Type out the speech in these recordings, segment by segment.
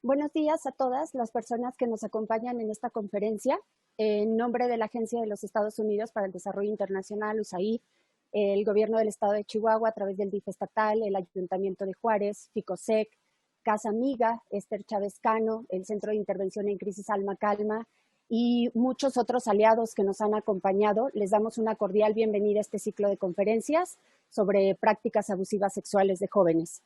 Buenos días a todas las personas que nos acompañan en esta conferencia. En nombre de la Agencia de los Estados Unidos para el Desarrollo Internacional, USAID, el Gobierno del Estado de Chihuahua a través del DIF estatal, el Ayuntamiento de Juárez, FICOSEC, Casa Amiga, Esther Chávez Cano, el Centro de Intervención en Crisis Alma Calma y muchos otros aliados que nos han acompañado, les damos una cordial bienvenida a este ciclo de conferencias sobre prácticas abusivas sexuales de jóvenes.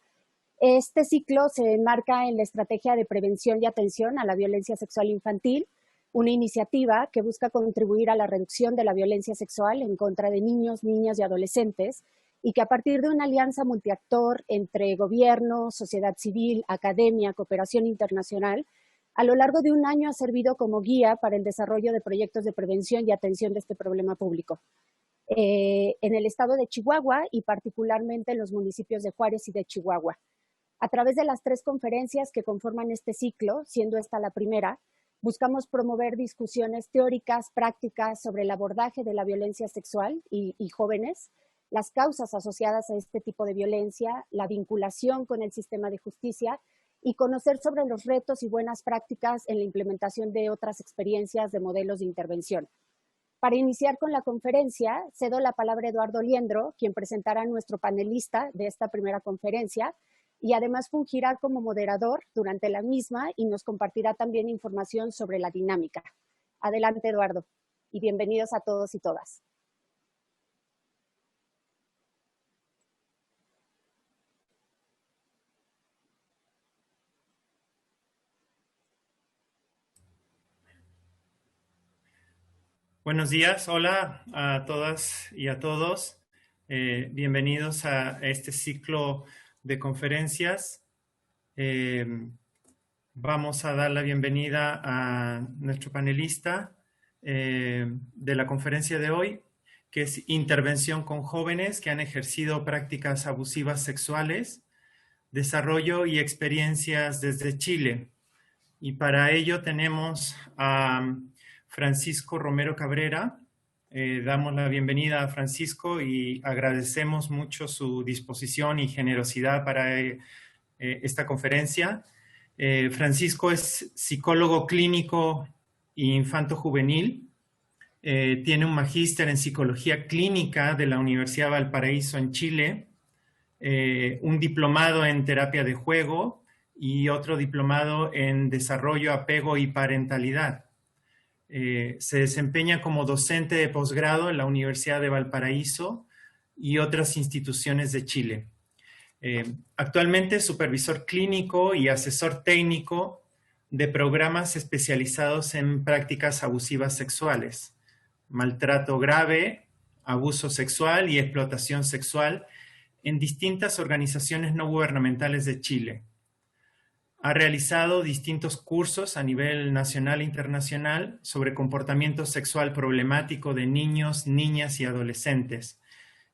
Este ciclo se enmarca en la estrategia de prevención y atención a la violencia sexual infantil, una iniciativa que busca contribuir a la reducción de la violencia sexual en contra de niños, niñas y adolescentes, y que a partir de una alianza multiactor entre gobierno, sociedad civil, academia, cooperación internacional, a lo largo de un año ha servido como guía para el desarrollo de proyectos de prevención y atención de este problema público. En el estado de Chihuahua y particularmente en los municipios de Juárez y de Chihuahua. A través de las 3 conferencias que conforman este ciclo, siendo esta la primera, buscamos promover discusiones teóricas, prácticas sobre el abordaje de la violencia sexual y jóvenes, las causas asociadas a este tipo de violencia, la vinculación con el sistema de justicia y conocer sobre los retos y buenas prácticas en la implementación de otras experiencias de modelos de intervención. Para iniciar con la conferencia, cedo la palabra a Eduardo Liendro, quien presentará a nuestro panelista de esta primera conferencia, y además fungirá como moderador durante la misma y nos compartirá también información sobre la dinámica. Adelante, Eduardo, y bienvenidos a todos y todas. Buenos días, hola a todas y a todos. Bienvenidos a este ciclo de conferencias. Vamos a dar la bienvenida a nuestro panelista de la conferencia de hoy, que es Intervención con jóvenes que han ejercido prácticas abusivas sexuales, desarrollo y experiencias desde Chile. Y para ello tenemos a Francisco Romero Cabrera. Damos la bienvenida a Francisco y agradecemos mucho su disposición y generosidad para esta conferencia. Francisco es psicólogo clínico e infanto-juvenil. Tiene un magíster en psicología clínica de la Universidad de Valparaíso en Chile, un diplomado en terapia de juego y otro diplomado en desarrollo, apego y parentalidad. Se desempeña como docente de posgrado en la Universidad de Valparaíso y otras instituciones de Chile. Actualmente es supervisor clínico y asesor técnico de programas especializados en prácticas abusivas sexuales, maltrato grave, abuso sexual y explotación sexual en distintas organizaciones no gubernamentales de Chile. Ha realizado distintos cursos a nivel nacional e internacional sobre comportamiento sexual problemático de niños, niñas y adolescentes.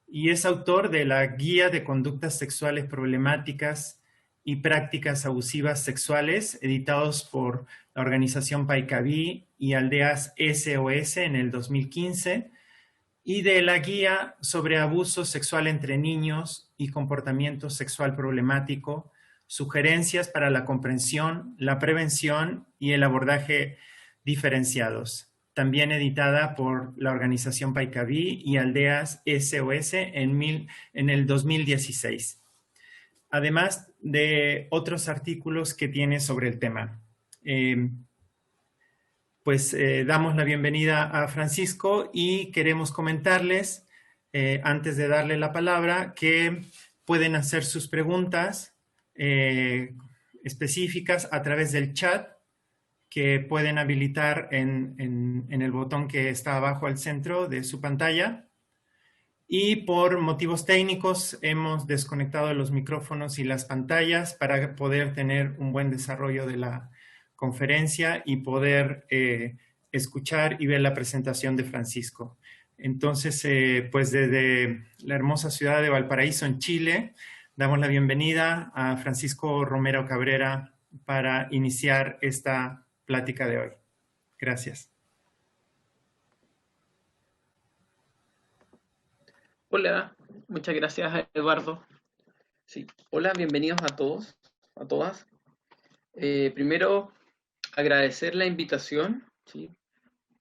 Y es autor de la Guía de Conductas Sexuales Problemáticas y Prácticas Abusivas Sexuales, editados por la organización Paicaví y Aldeas SOS en el 2015, y de la Guía sobre Abuso Sexual entre Niños y Comportamiento Sexual Problemático, Sugerencias para la Comprensión, la Prevención y el Abordaje Diferenciados, también editada por la organización Paicaví y Aldeas SOS en el 2016, además de otros artículos que tiene sobre el tema. Damos la bienvenida a Francisco y queremos comentarles, antes de darle la palabra, que pueden hacer sus preguntas específicas a través del chat, que pueden habilitar en el botón que está abajo al centro de su pantalla. Y por motivos técnicos hemos desconectado los micrófonos y las pantallas para poder tener un buen desarrollo de la conferencia y poder escuchar y ver la presentación de Francisco. Entonces, pues desde la hermosa ciudad de Valparaíso, en Chile, damos la bienvenida a Francisco Romero Cabrera para iniciar esta plática de hoy. Gracias. Hola, muchas gracias, Eduardo. Sí, hola, bienvenidos a todos, a todas. Primero, agradecer la invitación, ¿sí?,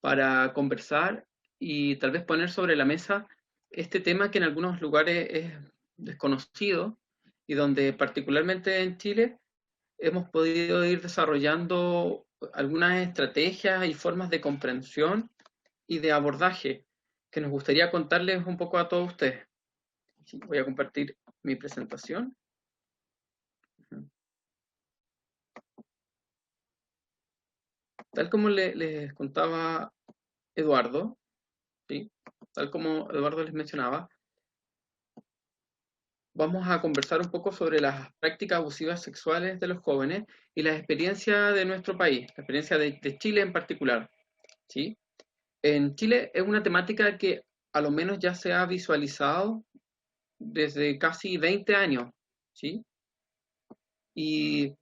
para conversar y tal vez poner sobre la mesa este tema que en algunos lugares es desconocido y donde particularmente en Chile hemos podido ir desarrollando algunas estrategias y formas de comprensión y de abordaje que nos gustaría contarles un poco a todos ustedes. Sí, voy a compartir mi presentación. Tal como les contaba Eduardo, ¿sí?, tal como Eduardo les mencionaba, vamos a conversar un poco sobre las prácticas abusivas sexuales de los jóvenes y la experiencia de nuestro país, la experiencia de Chile en particular, ¿sí? En Chile es una temática que a lo menos ya se ha visualizado desde casi 20 años, ¿sí? Y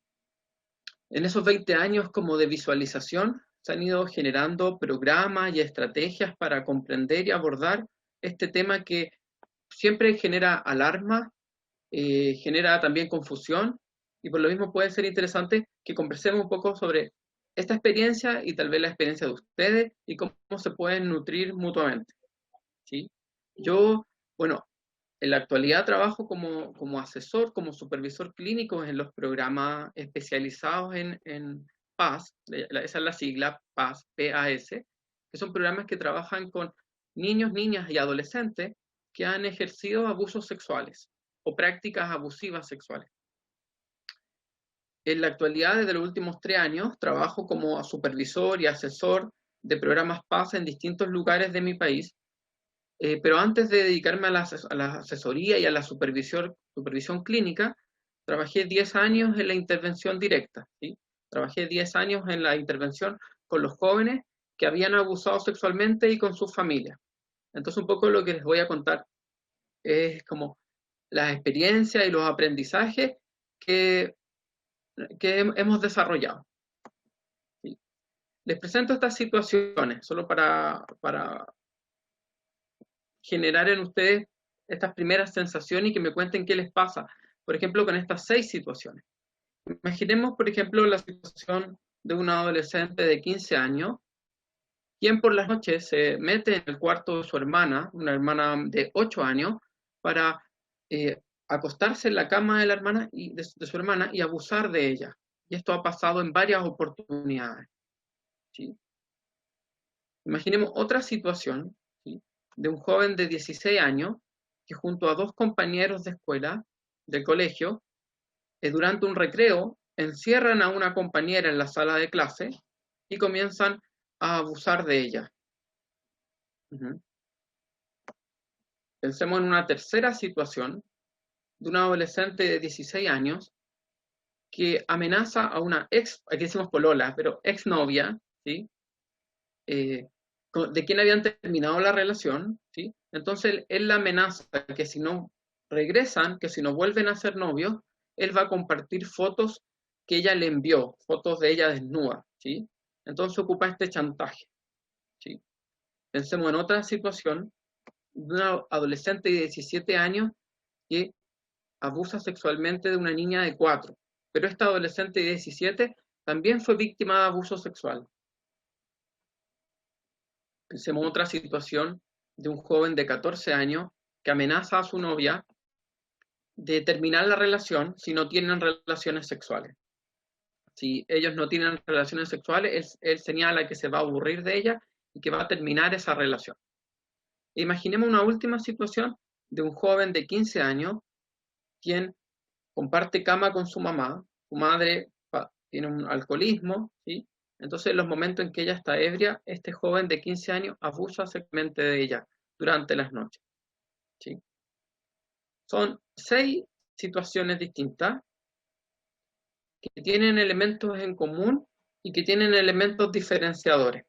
en esos 20 años como de visualización se han ido generando programas y estrategias para comprender y abordar este tema que siempre genera alarma, genera también confusión, y por lo mismo puede ser interesante que conversemos un poco sobre esta experiencia y tal vez la experiencia de ustedes y cómo se pueden nutrir mutuamente, ¿sí? Yo, bueno, en la actualidad trabajo como asesor, como supervisor clínico en los programas especializados en PAS, esa es la sigla PAS, P-A-S, que son programas que trabajan con niños, niñas y adolescentes que han ejercido abusos sexuales o prácticas abusivas sexuales. En la actualidad, desde los últimos 3 años, trabajo como supervisor y asesor de programas PAS en distintos lugares de mi país, pero antes de dedicarme a la asesoría y a la supervisión clínica, trabajé 10 años en la intervención directa, ¿sí? Trabajé 10 años en la intervención con los jóvenes que habían abusado sexualmente y con sus familias. Entonces, un poco lo que les voy a contar es como las experiencias y los aprendizajes que hemos desarrollado, ¿sí? Les presento estas situaciones solo para generar en ustedes estas primeras sensaciones y que me cuenten qué les pasa, por ejemplo, con estas 6 situaciones. Imaginemos, por ejemplo, la situación de un adolescente de 15 años, quien por las noches se mete en el cuarto de su hermana, una hermana de 8 años, para acostarse en la cama de la hermana y de su hermana y abusar de ella. Y esto ha pasado en varias oportunidades, ¿sí? Imaginemos otra situación, ¿sí?, de un joven de 16 años que junto a 2 compañeros de escuela, del colegio, durante un recreo, encierran a una compañera en la sala de clase y comienzan a abusar de ella. Pensemos en una tercera situación de un adolescente de 16 años que amenaza a una aquí decimos polola, pero exnovia, ¿sí?, de quien habían terminado la relación, ¿sí? Entonces él la amenaza que si no regresan, que si no vuelven a ser novios, él va a compartir fotos que ella le envió, fotos de ella desnuda, ¿sí? Entonces ocupa este chantaje, ¿sí? Pensemos en otra situación de una adolescente de 17 años que abusa sexualmente de una niña de 4, pero esta adolescente de 17 también fue víctima de abuso sexual. Pensemos en otra situación de un joven de 14 años que amenaza a su novia de terminar la relación si no tienen relaciones sexuales. Si ellos no tienen relaciones sexuales, él señala que se va a aburrir de ella y que va a terminar esa relación. Imaginemos una última situación de un joven de 15 años quien comparte cama con su mamá. Su madre tiene un alcoholismo, ¿sí? Entonces, en los momentos en que ella está ebria, este joven de 15 años abusa sexualmente de ella durante las noches, ¿sí? Son 6 situaciones distintas que tienen elementos en común y que tienen elementos diferenciadores,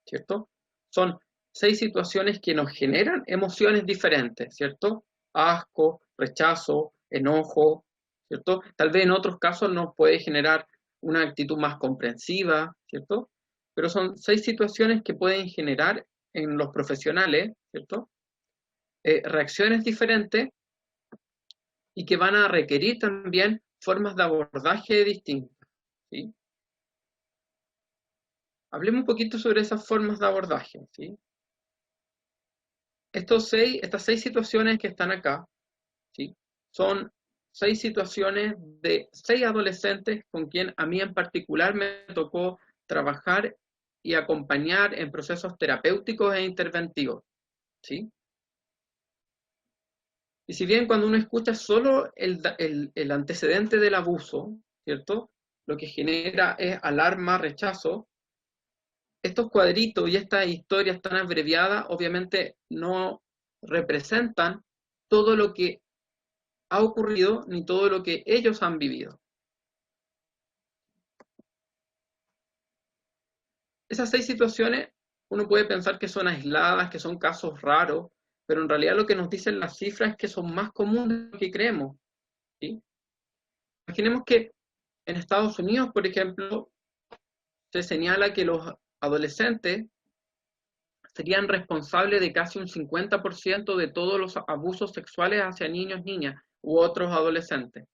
¿cierto? Son 6 situaciones que nos generan emociones diferentes, ¿cierto? Asco, rechazo, enojo, ¿cierto? Tal vez en otros casos nos puede generar una actitud más comprensiva, ¿cierto? Pero son 6 situaciones que pueden generar en los profesionales, ¿cierto?, reacciones diferentes y que van a requerir también formas de abordaje distintas, ¿sí? Hablemos un poquito sobre esas formas de abordaje, ¿sí? Estas 6 situaciones que están acá, ¿sí? Son 6 situaciones de 6 adolescentes con quien a mí en particular me tocó trabajar y acompañar en procesos terapéuticos e interventivos, ¿sí? Y si bien cuando uno escucha solo el antecedente del abuso, ¿cierto? Lo que genera es alarma, rechazo. Estos cuadritos y estas historias tan abreviadas obviamente no representan todo lo que ha ocurrido ni todo lo que ellos han vivido. Esas 6 situaciones uno puede pensar que son aisladas, que son casos raros, pero en realidad lo que nos dicen las cifras es que son más comunes de lo que creemos, ¿sí? Imaginemos que en Estados Unidos, por ejemplo, se señala que los adolescentes serían responsables de casi un 50% de todos los abusos sexuales hacia niños, niñas u otros adolescentes.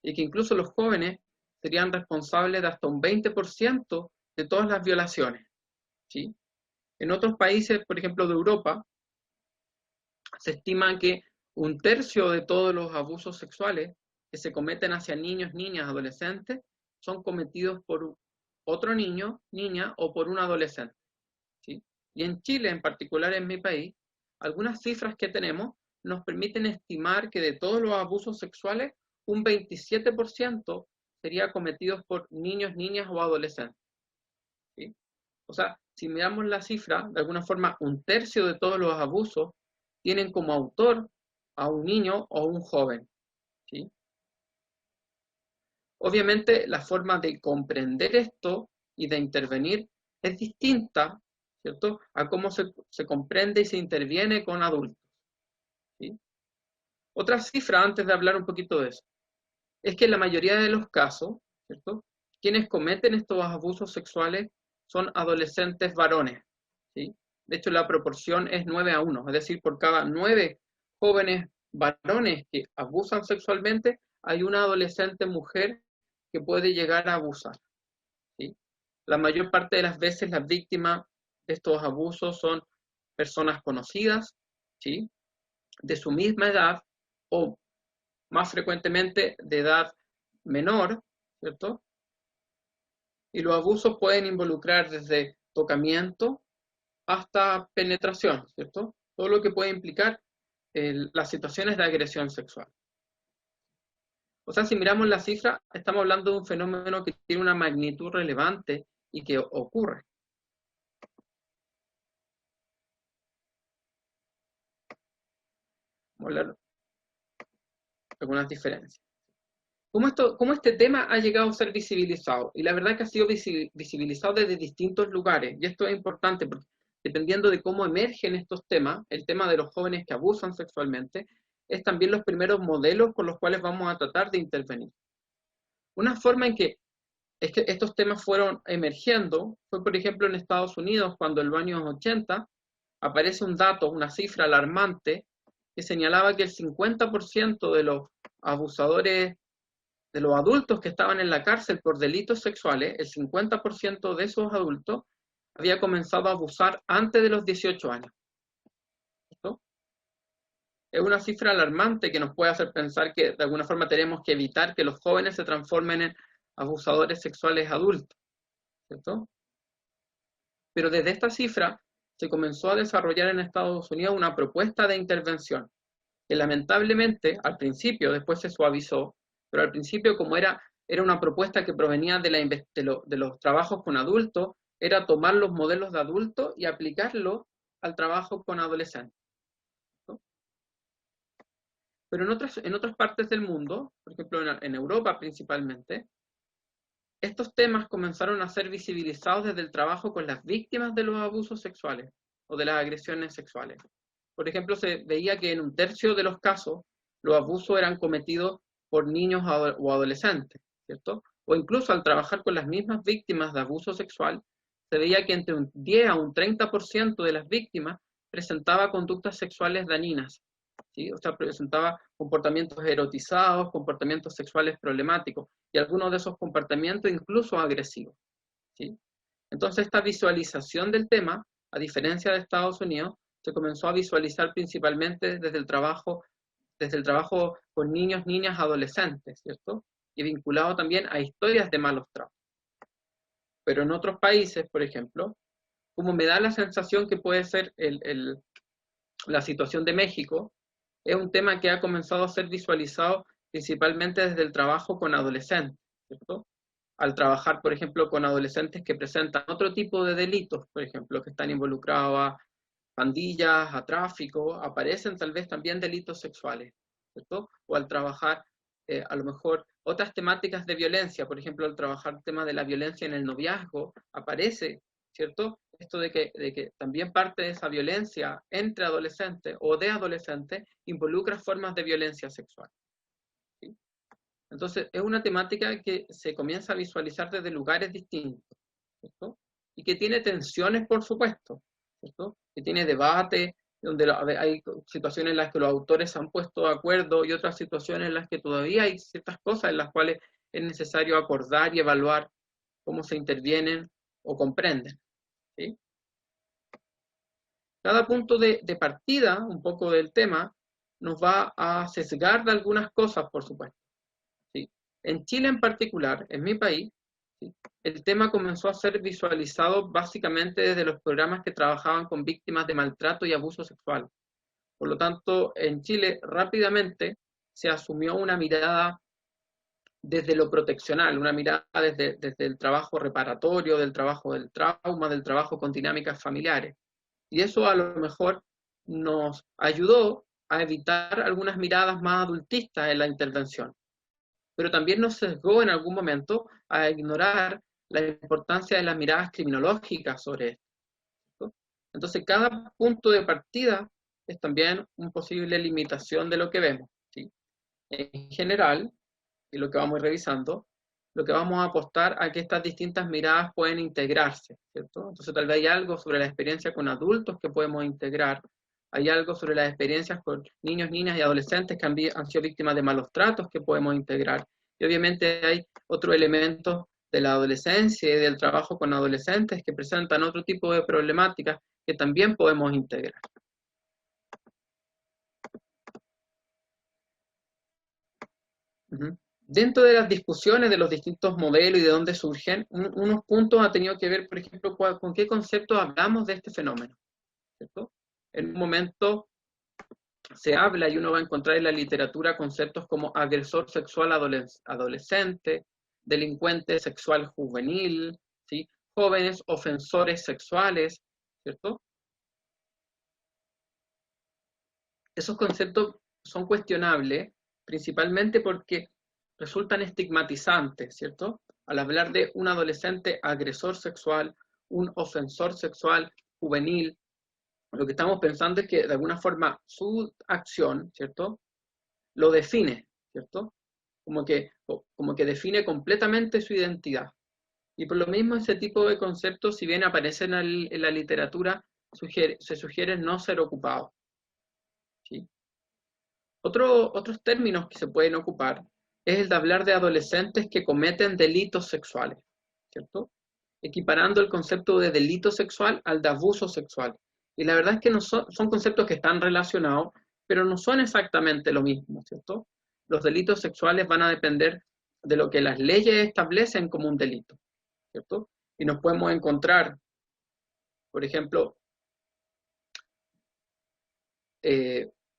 Y que incluso los jóvenes serían responsables de hasta un 20% de todas las violaciones, ¿sí? En otros países, por ejemplo de Europa, se estima que un tercio de todos los abusos sexuales que se cometen hacia niños, niñas, adolescentes, son cometidos por otro niño, niña o por un adolescente, ¿sí? Y en Chile, en particular en mi país, algunas cifras que tenemos nos permiten estimar que de todos los abusos sexuales, un 27% sería cometidos por niños, niñas o adolescentes, ¿sí? O sea, si miramos la cifra, de alguna forma, un tercio de todos los abusos tienen como autor a un niño o un joven, ¿sí? Obviamente, la forma de comprender esto y de intervenir es distinta, ¿cierto?, a cómo se comprende y se interviene con adultos, ¿sí? Otra cifra, antes de hablar un poquito de eso, es que en la mayoría de los casos, ¿cierto?, quienes cometen estos abusos sexuales son adolescentes varones, ¿sí? De hecho, la proporción es 9-1, es decir, por cada 9 jóvenes varones que abusan sexualmente, hay una adolescente mujer que puede llegar a abusar, ¿sí? La mayor parte de las veces las víctimas de estos abusos son personas conocidas, ¿sí?, de su misma edad o más frecuentemente de edad menor, ¿cierto? Y los abusos pueden involucrar desde tocamiento hasta penetración, ¿cierto? Todo lo que puede implicar las situaciones de agresión sexual. O sea, si miramos la cifra, estamos hablando de un fenómeno que tiene una magnitud relevante y que ocurre. Vamos a hablar de algunas diferencias. ¿Cómo este tema ha llegado a ser visibilizado? Y la verdad es que ha sido visibilizado desde distintos lugares. Y esto es importante porque dependiendo de cómo emergen estos temas, el tema de los jóvenes que abusan sexualmente, es también los primeros modelos con los cuales vamos a tratar de intervenir. Una forma en que estos temas fueron emergiendo fue, por ejemplo, en Estados Unidos, cuando en los años 80 aparece un dato, una cifra alarmante, que señalaba que el 50% de los abusadores, de los adultos que estaban en la cárcel por delitos sexuales, el 50% de esos adultos había comenzado a abusar antes de los 18 años. ¿Esto? Es una cifra alarmante que nos puede hacer pensar que de alguna forma tenemos que evitar que los jóvenes se transformen en abusadores sexuales adultos, ¿cierto? Pero desde esta cifra se comenzó a desarrollar en Estados Unidos una propuesta de intervención, que lamentablemente al principio, después se suavizó, pero al principio como era una propuesta que provenía de los trabajos con adultos, era tomar los modelos de adultos y aplicarlos al trabajo con adolescentes, ¿no? Pero en otras partes del mundo, por ejemplo en Europa principalmente, estos temas comenzaron a ser visibilizados desde el trabajo con las víctimas de los abusos sexuales o de las agresiones sexuales. Por ejemplo, se veía que en un tercio de los casos los abusos eran cometidos por niños o adolescentes, ¿cierto? O incluso al trabajar con las mismas víctimas de abuso sexual, se veía que entre un 10 a un 30% de las víctimas presentaba conductas sexuales dañinas, ¿sí? O sea, presentaba comportamientos erotizados, comportamientos sexuales problemáticos, y algunos de esos comportamientos incluso agresivos, ¿sí? Entonces, esta visualización del tema, a diferencia de Estados Unidos, se comenzó a visualizar principalmente desde el trabajo con niños, niñas, adolescentes, ¿cierto? Y vinculado también a historias de malos tratos. Pero en otros países, por ejemplo, como me da la sensación que puede ser la situación de México, es un tema que ha comenzado a ser visualizado principalmente desde el trabajo con adolescentes, ¿cierto? Al trabajar, por ejemplo, con adolescentes que presentan otro tipo de delitos, por ejemplo, que están involucrados a pandillas, a tráfico, aparecen tal vez también delitos sexuales, ¿cierto? O al trabajar, a lo mejor, otras temáticas de violencia, por ejemplo, al trabajar el tema de la violencia en el noviazgo, aparece, ¿cierto? Esto de que también parte de esa violencia entre adolescentes o de adolescentes involucra formas de violencia sexual, ¿sí? Entonces, es una temática que se comienza a visualizar desde lugares distintos, ¿cierto? Y que tiene tensiones, por supuesto, ¿cierto? Que tiene debate, donde hay situaciones en las que los autores se han puesto de acuerdo y otras situaciones en las que todavía hay ciertas cosas en las cuales es necesario acordar y evaluar cómo se intervienen o comprenden, ¿sí? Cada punto de partida, un poco del tema, nos va a sesgar de algunas cosas, por supuesto, ¿sí? En Chile en particular, en mi país, ¿sí?, el tema comenzó a ser visualizado básicamente desde los programas que trabajaban con víctimas de maltrato y abuso sexual. Por lo tanto, en Chile rápidamente se asumió una mirada desde lo proteccional, una mirada desde el trabajo reparatorio, del trabajo del trauma, del trabajo con dinámicas familiares. Y eso a lo mejor nos ayudó a evitar algunas miradas más adultistas en la intervención, pero también nos sesgó en algún momento a ignorar la importancia de las miradas criminológicas sobre esto. Entonces, cada punto de partida es también una posible limitación de lo que vemos, ¿sí? En general, y lo que vamos a ir revisando, lo que vamos a apostar a que estas distintas miradas pueden integrarse, ¿cierto? Entonces, tal vez hay algo sobre la experiencia con adultos que podemos integrar, hay algo sobre las experiencias con niños, niñas y adolescentes que han sido víctimas de malos tratos que podemos integrar. Y obviamente hay otros elementos de la adolescencia y del trabajo con adolescentes que presentan otro tipo de problemáticas que también podemos integrar. Dentro de las discusiones de los distintos modelos y de dónde surgen, unos puntos han tenido que ver, por ejemplo, con qué conceptos hablamos de este fenómeno, ¿cierto? En un momento se habla y uno va a encontrar en la literatura conceptos como agresor sexual adolescente, delincuente sexual juvenil, ¿sí?, jóvenes ofensores sexuales, ¿cierto? Esos conceptos son cuestionables, principalmente porque resultan estigmatizantes, ¿cierto? Al hablar de un adolescente agresor sexual, un ofensor sexual juvenil, lo que estamos pensando es que de alguna forma su acción, ¿cierto?, lo define, ¿cierto? Como que define completamente su identidad. Y por lo mismo ese tipo de conceptos, si bien aparecen en la literatura, se sugiere no ser ocupados, ¿sí? Otros términos que se pueden ocupar es el de hablar de adolescentes que cometen delitos sexuales, ¿cierto? Equiparando el concepto de delito sexual al de abuso sexual. Y la verdad es que no son conceptos que están relacionados, pero no son exactamente lo mismo, ¿cierto? Los delitos sexuales van a depender de lo que las leyes establecen como un delito, ¿cierto? Y nos podemos encontrar, por ejemplo,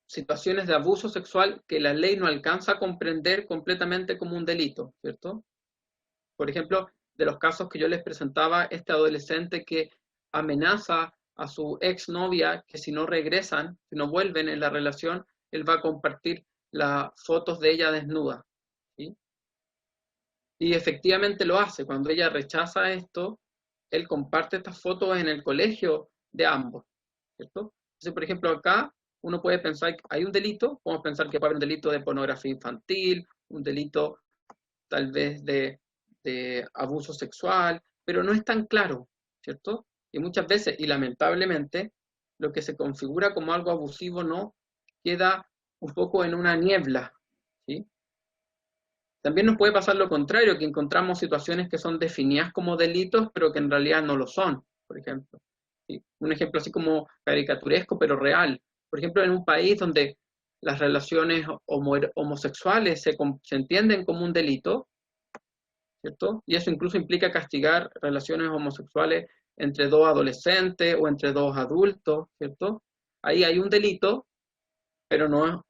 situaciones de abuso sexual que la ley no alcanza a comprender completamente como un delito, ¿cierto? Por ejemplo, de los casos que yo les presentaba, este adolescente que amenaza a su exnovia que si no regresan, si no vuelven en la relación, él va a compartir las fotos de ella desnuda, ¿sí? Y efectivamente lo hace. Cuando ella rechaza esto, él comparte estas fotos en el colegio de ambos, ¿cierto? Entonces, por ejemplo, acá uno puede pensar que hay un delito, podemos pensar que puede haber un delito de pornografía infantil, un delito tal vez de abuso sexual, pero no es tan claro, ¿cierto? Y muchas veces, y lamentablemente, lo que se configura como algo abusivo no queda un poco en una niebla, ¿sí? También nos puede pasar lo contrario, que encontramos situaciones que son definidas como delitos, pero que en realidad no lo son, por ejemplo. ¿Sí? Un ejemplo así como caricaturesco, pero real. Por ejemplo, en un país donde las relaciones homosexuales se entienden como un delito, ¿cierto? Y eso incluso implica castigar relaciones homosexuales entre dos adolescentes o entre dos adultos, ¿cierto? Ahí hay un delito, pero no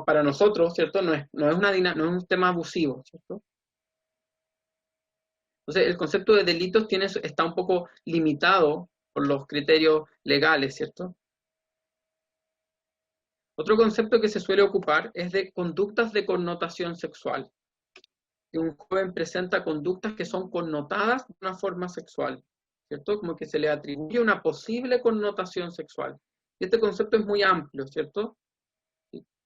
para nosotros, ¿cierto? No es un tema abusivo, ¿cierto? Entonces, el concepto de delitos está un poco limitado por los criterios legales, ¿cierto? Otro concepto que se suele ocupar es de conductas de connotación sexual. Que un joven presenta conductas que son connotadas de una forma sexual, ¿cierto? Como que se le atribuye una posible connotación sexual. Y este concepto es muy amplio, ¿cierto?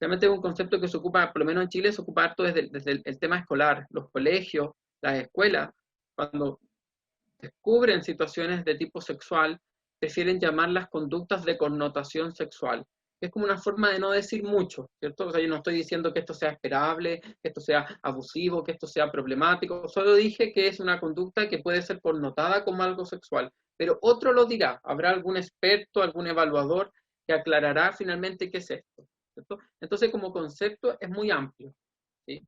Realmente es un concepto que se ocupa, por lo menos en Chile, se ocupa harto desde el tema escolar, los colegios, las escuelas, cuando descubren situaciones de tipo sexual, prefieren llamarlas conductas de connotación sexual. Es como una forma de no decir mucho, ¿cierto? O sea, yo no estoy diciendo que esto sea esperable, que esto sea abusivo, que esto sea problemático, solo dije que es una conducta que puede ser connotada como algo sexual, pero otro lo dirá, habrá algún experto, algún evaluador que aclarará finalmente qué es esto, ¿cierto? Entonces, como concepto es muy amplio, ¿sí?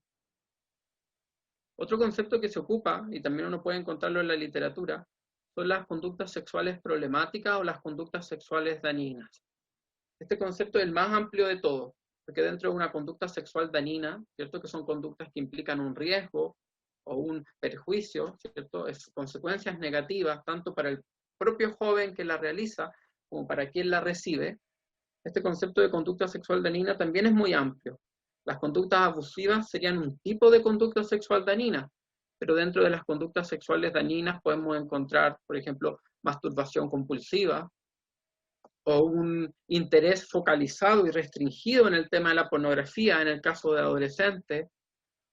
Otro concepto que se ocupa, y también uno puede encontrarlo en la literatura, son las conductas sexuales problemáticas o las conductas sexuales dañinas. Este concepto es el más amplio de todos, porque dentro de una conducta sexual dañina, ¿cierto? Que son conductas que implican un riesgo o un perjuicio, ¿cierto? Es consecuencias negativas tanto para el propio joven que la realiza como para quien la recibe. Este concepto de conducta sexual dañina también es muy amplio. Las conductas abusivas serían un tipo de conducta sexual dañina, pero dentro de las conductas sexuales dañinas podemos encontrar, por ejemplo, masturbación compulsiva o un interés focalizado y restringido en el tema de la pornografía en el caso de adolescentes,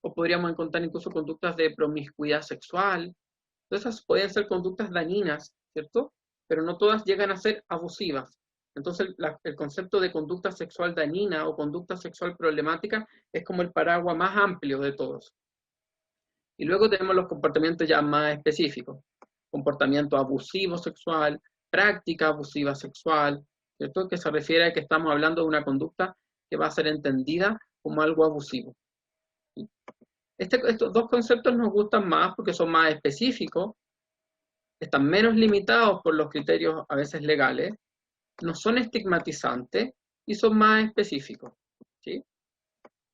o podríamos encontrar incluso conductas de promiscuidad sexual. Esas pueden ser conductas dañinas, ¿cierto? Pero no todas llegan a ser abusivas. Entonces, el concepto de conducta sexual dañina o conducta sexual problemática es como el paraguas más amplio de todos. Y luego tenemos los comportamientos ya más específicos. Comportamiento abusivo sexual, práctica abusiva sexual, ¿cierto? Que se refiere a que estamos hablando de una conducta que va a ser entendida como algo abusivo. Estos dos conceptos nos gustan más porque son más específicos, están menos limitados por los criterios a veces legales, no son estigmatizantes y son más específicos, ¿sí?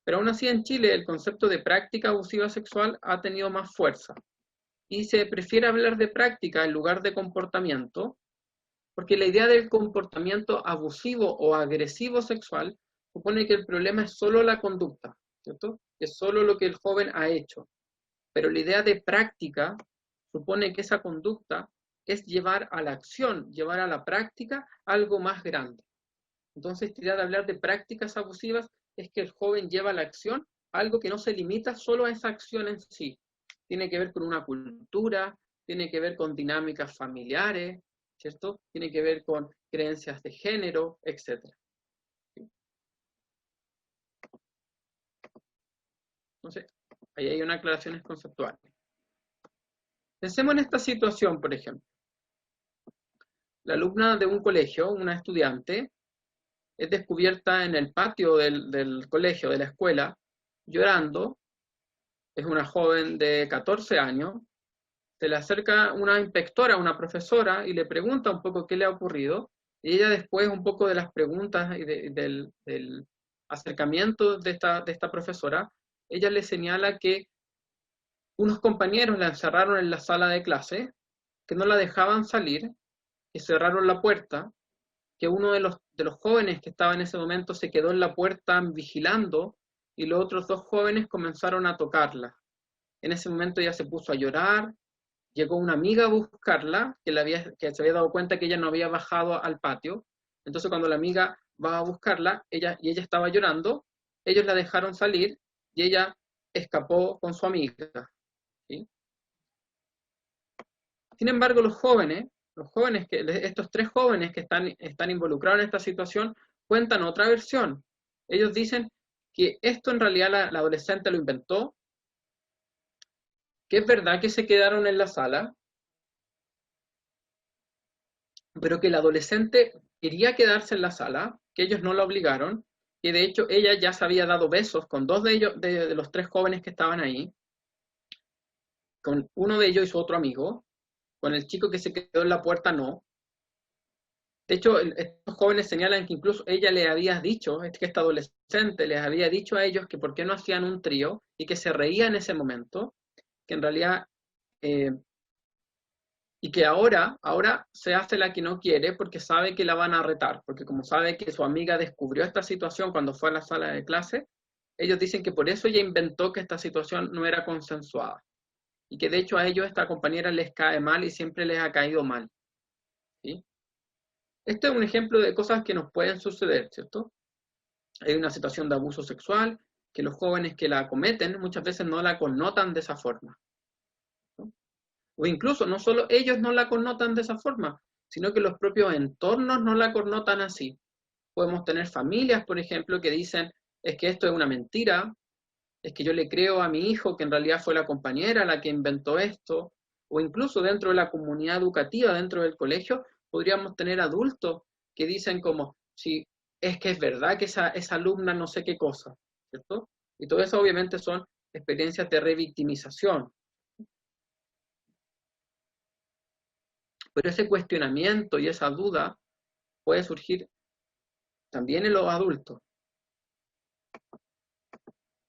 Pero aún así en Chile el concepto de práctica abusiva sexual ha tenido más fuerza y se prefiere hablar de práctica en lugar de comportamiento, porque la idea del comportamiento abusivo o agresivo sexual supone que el problema es solo la conducta, ¿cierto? Es solo lo que el joven ha hecho. Pero la idea de práctica supone que esa conducta es llevar a la acción, llevar a la práctica algo más grande. Entonces, esta idea de hablar de prácticas abusivas es que el joven lleva a la acción algo que no se limita solo a esa acción en sí. Tiene que ver con una cultura, tiene que ver con dinámicas familiares, ¿cierto? Tiene que ver con creencias de género, etc. Entonces, ahí hay unas aclaraciones conceptuales. Pensemos en esta situación, por ejemplo. La alumna de un colegio, una estudiante, es descubierta en el patio del colegio, de la escuela, llorando. Es una joven de 14 años. Se le acerca una inspectora, una profesora, y le pregunta un poco qué le ha ocurrido. Y ella, después un poco de las preguntas y del acercamiento de esta profesora, ella le señala que unos compañeros la encerraron en la sala de clase, que no la dejaban salir, que cerraron la puerta, que uno de los jóvenes que estaba en ese momento se quedó en la puerta vigilando y los otros dos jóvenes comenzaron a tocarla. En ese momento ella se puso a llorar, llegó una amiga a buscarla, que se había dado cuenta que ella no había bajado al patio. Entonces cuando la amiga va a buscarla, ella estaba llorando, ellos la dejaron salir y ella escapó con su amiga, ¿sí? Sin embargo, estos tres jóvenes que están involucrados en esta situación, cuentan otra versión. Ellos dicen que esto en realidad la adolescente lo inventó, que es verdad que se quedaron en la sala, pero que el adolescente quería quedarse en la sala, que ellos no la obligaron, que de hecho ella ya se había dado besos con dos de ellos, de los tres jóvenes que estaban ahí, con uno de ellos y su otro amigo, con el chico que se quedó en la puerta no. De hecho, estos jóvenes señalan que incluso ella le había dicho, que esta adolescente les había dicho a ellos que por qué no hacían un trío y que se reía en ese momento, que en realidad, y que ahora se hace la que no quiere porque sabe que la van a retar, porque como sabe que su amiga descubrió esta situación cuando fue a la sala de clase, ellos dicen que por eso ella inventó que esta situación no era consensuada, y que de hecho a ellos esta compañera les cae mal y siempre les ha caído mal, ¿sí? Este es un ejemplo de cosas que nos pueden suceder, ¿cierto? Hay una situación de abuso sexual que los jóvenes que la cometen muchas veces no la connotan de esa forma, ¿no? O incluso no solo ellos no la connotan de esa forma, sino que los propios entornos no la connotan así. Podemos tener familias, por ejemplo, que dicen, es que esto es una mentira, es que yo le creo a mi hijo que en realidad fue la compañera la que inventó esto, o incluso dentro de la comunidad educativa, dentro del colegio, podríamos tener adultos que dicen como, si es que es verdad que esa alumna no sé qué cosa, ¿cierto? Y todo eso obviamente son experiencias de revictimización. Pero ese cuestionamiento y esa duda puede surgir también en los adultos.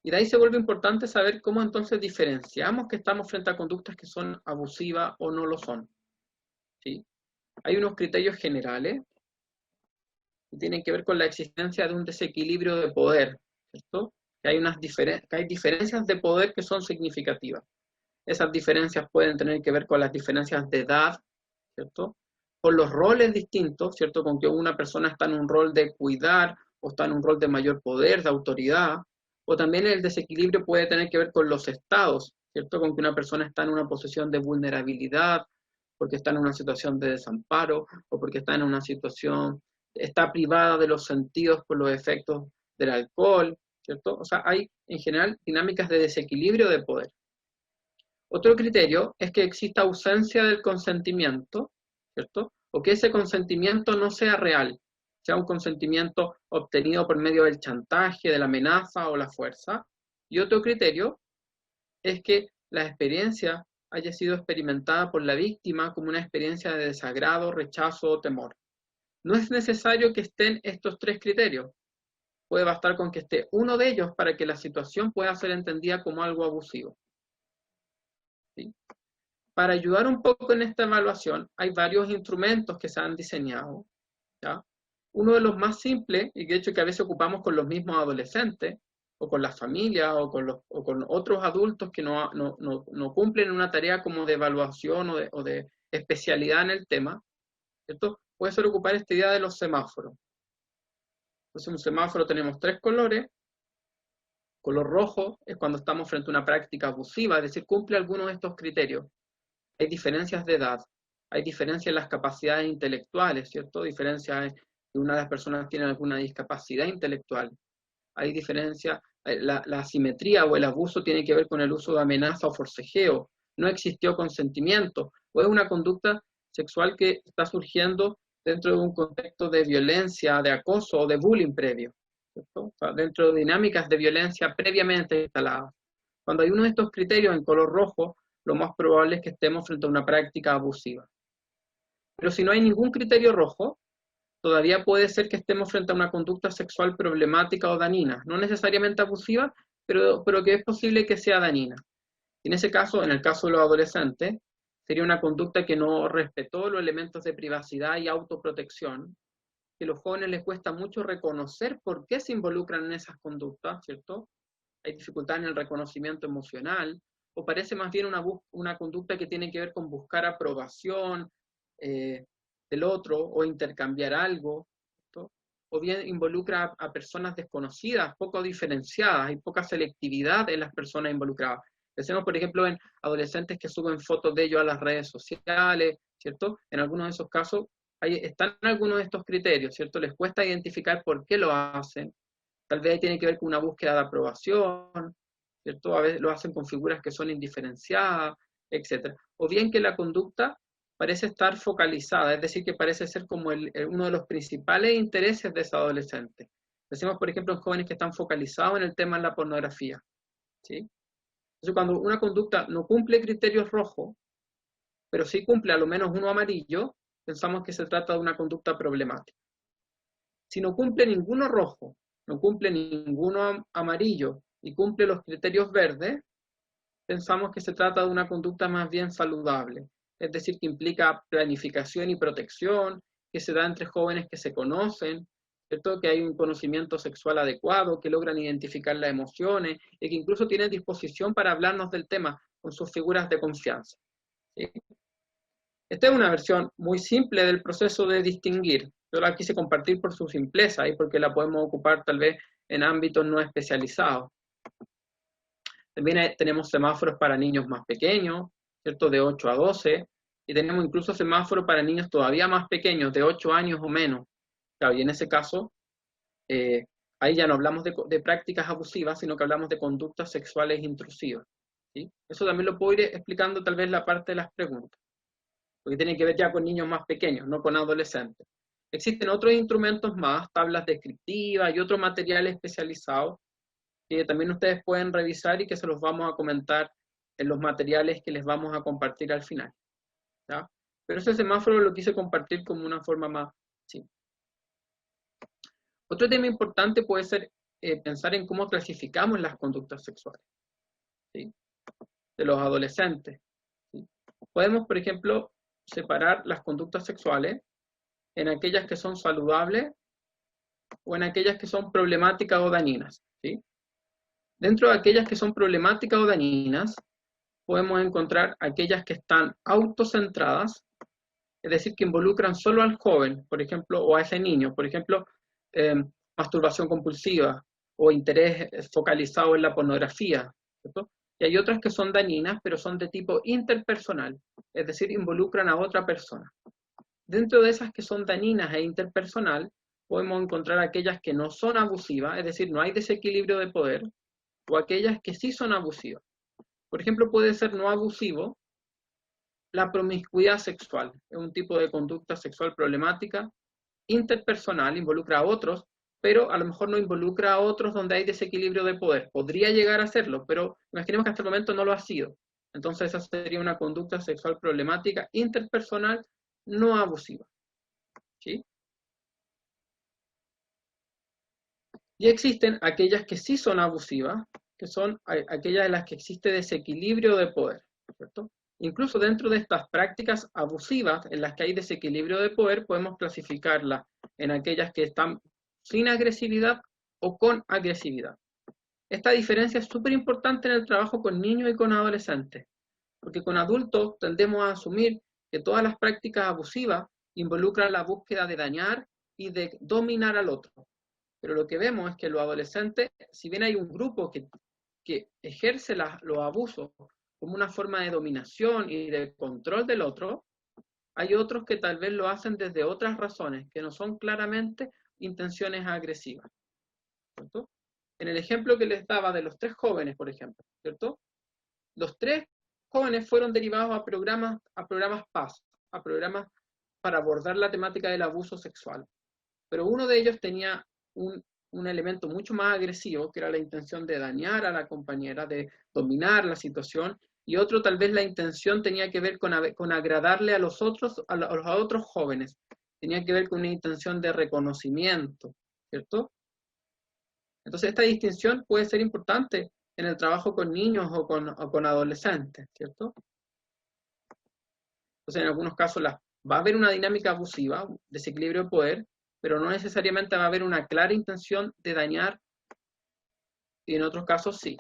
Y de ahí se vuelve importante saber cómo entonces diferenciamos que estamos frente a conductas que son abusivas o no lo son, ¿sí? Hay unos criterios generales que tienen que ver con la existencia de un desequilibrio de poder, ¿cierto? Que hay diferencias de poder que son significativas. Esas diferencias pueden tener que ver con las diferencias de edad, ¿cierto? Con los roles distintos, ¿cierto? Con que una persona está en un rol de cuidar o está en un rol de mayor poder, de autoridad, o también el desequilibrio puede tener que ver con los estados, ¿cierto? Con que una persona está en una posición de vulnerabilidad, porque está en una situación de desamparo, o porque está en una situación, está privada de los sentidos por los efectos del alcohol, ¿cierto? O sea, hay en general dinámicas de desequilibrio de poder. Otro criterio es que exista ausencia del consentimiento, ¿cierto? O que ese consentimiento no sea real, sea un consentimiento obtenido por medio del chantaje, de la amenaza o la fuerza. Y otro criterio es que la experiencia haya sido experimentada por la víctima como una experiencia de desagrado, rechazo o temor. No es necesario que estén estos tres criterios. Puede bastar con que esté uno de ellos para que la situación pueda ser entendida como algo abusivo, ¿sí? Para ayudar un poco en esta evaluación, hay varios instrumentos que se han diseñado, ¿ya? Uno de los más simples, y de hecho que a veces ocupamos con los mismos adolescentes, o con las familias, o con otros adultos que no cumplen una tarea como de evaluación o de especialidad en el tema, ¿cierto? Puede ser ocupar esta idea de los semáforos. Entonces, en un semáforo tenemos tres colores. Color rojo es cuando estamos frente a una práctica abusiva, es decir, cumple algunos de estos criterios. Hay diferencias de edad, hay diferencias en las capacidades intelectuales, ¿cierto? Diferencias en que una de las personas tiene alguna discapacidad intelectual. Hay diferencias, la asimetría o el abuso tiene que ver con el uso de amenaza o forcejeo. No existió consentimiento, o es una conducta sexual que está surgiendo dentro de un contexto de violencia, de acoso o de bullying previo, ¿cierto? O sea, dentro de dinámicas de violencia previamente instaladas. Cuando hay uno de estos criterios en color rojo, lo más probable es que estemos frente a una práctica abusiva. Pero si no hay ningún criterio rojo, todavía puede ser que estemos frente a una conducta sexual problemática o dañina, no necesariamente abusiva, pero que es posible que sea dañina. En ese caso, en el caso de los adolescentes, sería una conducta que no respetó los elementos de privacidad y autoprotección, que a los jóvenes les cuesta mucho reconocer por qué se involucran en esas conductas, ¿cierto? Hay dificultad en el reconocimiento emocional, o parece más bien una conducta que tiene que ver con buscar aprobación del otro, o intercambiar algo, ¿cierto? O bien involucra a personas desconocidas, poco diferenciadas, hay poca selectividad en las personas involucradas. Pensemos, por ejemplo, en adolescentes que suben fotos de ellos a las redes sociales, ¿cierto? En algunos de esos casos están algunos de estos criterios, ¿cierto? Les cuesta identificar por qué lo hacen, tal vez tiene que ver con una búsqueda de aprobación, ¿cierto? A veces lo hacen con figuras que son indiferenciadas, etc. O bien que la conducta parece estar focalizada, es decir, que parece ser como uno de los principales intereses de ese adolescente. Decimos, por ejemplo, en jóvenes que están focalizados en el tema de la pornografía, ¿sí? Entonces, cuando una conducta no cumple criterios rojos, pero sí cumple a lo menos uno amarillo, pensamos que se trata de una conducta problemática. Si no cumple ninguno rojo, no cumple ninguno amarillo y cumple los criterios verdes, pensamos que se trata de una conducta más bien saludable, es decir, que implica planificación y protección, que se da entre jóvenes que se conocen, ¿cierto? Que hay un conocimiento sexual adecuado, que logran identificar las emociones y que incluso tienen disposición para hablarnos del tema con sus figuras de confianza, ¿sí? Esta es una versión muy simple del proceso de distinguir. Yo la quise compartir por su simpleza y porque la podemos ocupar tal vez en ámbitos no especializados. También tenemos semáforos para niños más pequeños, ¿cierto? De 8 a 12, y tenemos incluso semáforos para niños todavía más pequeños, de 8 años o menos. Claro, y en ese caso, ahí ya no hablamos de prácticas abusivas, sino que hablamos de conductas sexuales intrusivas, ¿sí? Eso también lo puedo ir explicando tal vez la parte de las preguntas, porque tiene que ver ya con niños más pequeños, no con adolescentes. Existen otros instrumentos más, tablas descriptivas y otro material especializado que también ustedes pueden revisar y que se los vamos a comentar en los materiales que les vamos a compartir al final, ¿ya? Pero ese semáforo lo quise compartir como una forma más simple. Otro tema importante puede ser pensar en cómo clasificamos las conductas sexuales, ¿sí? De los adolescentes, ¿sí? Podemos, por ejemplo, separar las conductas sexuales en aquellas que son saludables o en aquellas que son problemáticas o dañinas, ¿sí? Dentro de aquellas que son problemáticas o dañinas, podemos encontrar aquellas que están autocentradas, es decir, que involucran solo al joven, por ejemplo, o a ese niño, por ejemplo, masturbación compulsiva o interés focalizado en la pornografía, ¿cierto? Y hay otras que son dañinas, pero son de tipo interpersonal, es decir, involucran a otra persona. Dentro de esas que son dañinas e interpersonal, podemos encontrar aquellas que no son abusivas, es decir, no hay desequilibrio de poder, o aquellas que sí son abusivas. Por ejemplo, puede ser no abusivo la promiscuidad sexual, es un tipo de conducta sexual problemática, interpersonal, involucra a otros, pero a lo mejor no involucra a otros donde hay desequilibrio de poder. Podría llegar a serlo, pero imaginemos que hasta el momento no lo ha sido. Entonces esa sería una conducta sexual problemática, interpersonal, no abusiva, ¿sí? Y existen aquellas que sí son abusivas, que son aquellas en las que existe desequilibrio de poder, ¿cierto? Incluso dentro de estas prácticas abusivas en las que hay desequilibrio de poder, podemos clasificarlas en aquellas que están sin agresividad o con agresividad. Esta diferencia es súper importante en el trabajo con niños y con adolescentes, porque con adultos tendemos a asumir que todas las prácticas abusivas involucran la búsqueda de dañar y de dominar al otro. Pero lo que vemos es que los adolescentes, si bien hay un grupo que ejerce los abusos como una forma de dominación y de control del otro, hay otros que tal vez lo hacen desde otras razones, que no son claramente intenciones agresivas, ¿cierto? En el ejemplo que les daba de los 3 jóvenes, por ejemplo, ¿cierto? Los 3 jóvenes fueron derivados a programas PAS, a programas para abordar la temática del abuso sexual. Pero uno de ellos tenía un elemento mucho más agresivo, que era la intención de dañar a la compañera, de dominar la situación, y otro tal vez la intención tenía que ver con agradarle a los otros jóvenes, tenía que ver con una intención de reconocimiento, ¿cierto? Entonces esta distinción puede ser importante en el trabajo con niños o con adolescentes, ¿cierto? Entonces en algunos casos va a haber una dinámica abusiva, desequilibrio de poder, pero no necesariamente va a haber una clara intención de dañar, y en otros casos sí.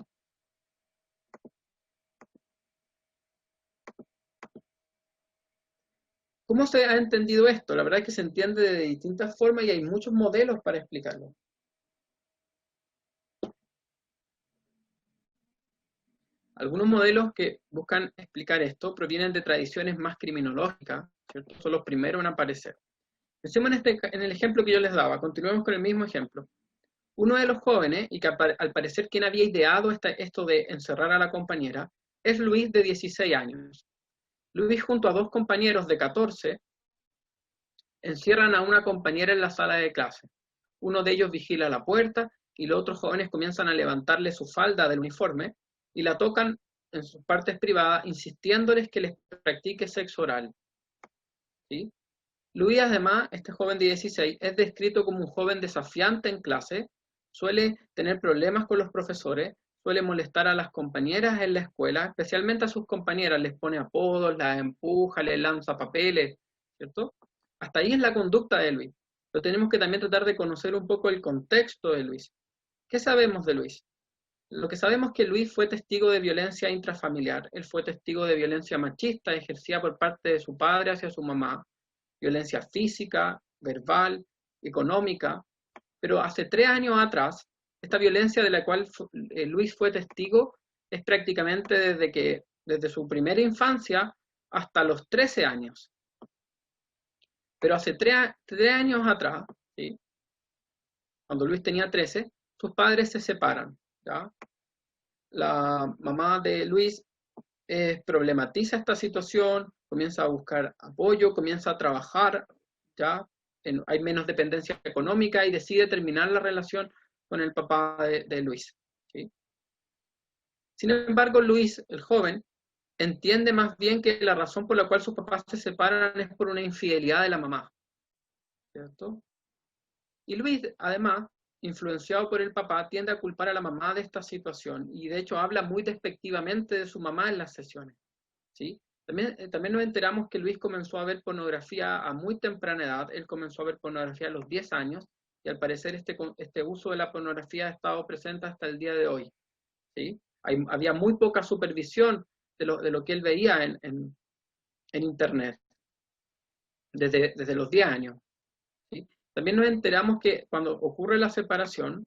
¿Cómo se ha entendido esto? La verdad es que se entiende de distintas formas y hay muchos modelos para explicarlo. Algunos modelos que buscan explicar esto provienen de tradiciones más criminológicas, ¿cierto? Son los primeros en aparecer. Pensemos en el ejemplo que yo les daba, continuemos con el mismo ejemplo. Uno de los jóvenes, y que al parecer quien había ideado esto de encerrar a la compañera, es Luis, de 16 años. Luis, junto a dos compañeros de 14, encierran a una compañera en la sala de clase. Uno de ellos vigila la puerta y los otros jóvenes comienzan a levantarle su falda del uniforme y la tocan en sus partes privadas, insistiéndoles que les practique sexo oral. ¿Sí? Luis, además, este joven de 16, es descrito como un joven desafiante en clase, suele tener problemas con los profesores, suele molestar a las compañeras en la escuela, especialmente a sus compañeras, les pone apodos, las empuja, les lanza papeles, ¿cierto? Hasta ahí es la conducta de Luis. Pero tenemos que también tratar de conocer un poco el contexto de Luis. ¿Qué sabemos de Luis? Lo que sabemos es que Luis fue testigo de violencia intrafamiliar, él fue testigo de violencia machista ejercida por parte de su padre hacia su mamá, violencia física, verbal, económica, pero hace 3 años atrás, esta violencia de la cual Luis fue testigo es prácticamente desde su primera infancia hasta los 13 años. Pero hace 3 años atrás, ¿sí? Cuando Luis tenía 13, sus padres se separan, ¿ya? La mamá de Luis problematiza esta situación, comienza a buscar apoyo, comienza a trabajar, ¿ya? Hay menos dependencia económica y decide terminar la relación con el papá de Luis, ¿sí? Sin embargo, Luis, el joven, entiende más bien que la razón por la cual sus papás se separan es por una infidelidad de la mamá, ¿cierto? Y Luis, además, influenciado por el papá, tiende a culpar a la mamá de esta situación y de hecho habla muy despectivamente de su mamá en las sesiones, ¿sí? También nos enteramos que Luis comenzó a ver pornografía a muy temprana edad. Él comenzó a ver pornografía a los 10 años y al parecer este uso de la pornografía ha estado presente hasta el día de hoy, ¿sí? Había muy poca supervisión de lo que él veía en Internet desde los 10 años, ¿sí? También nos enteramos que cuando ocurre la separación,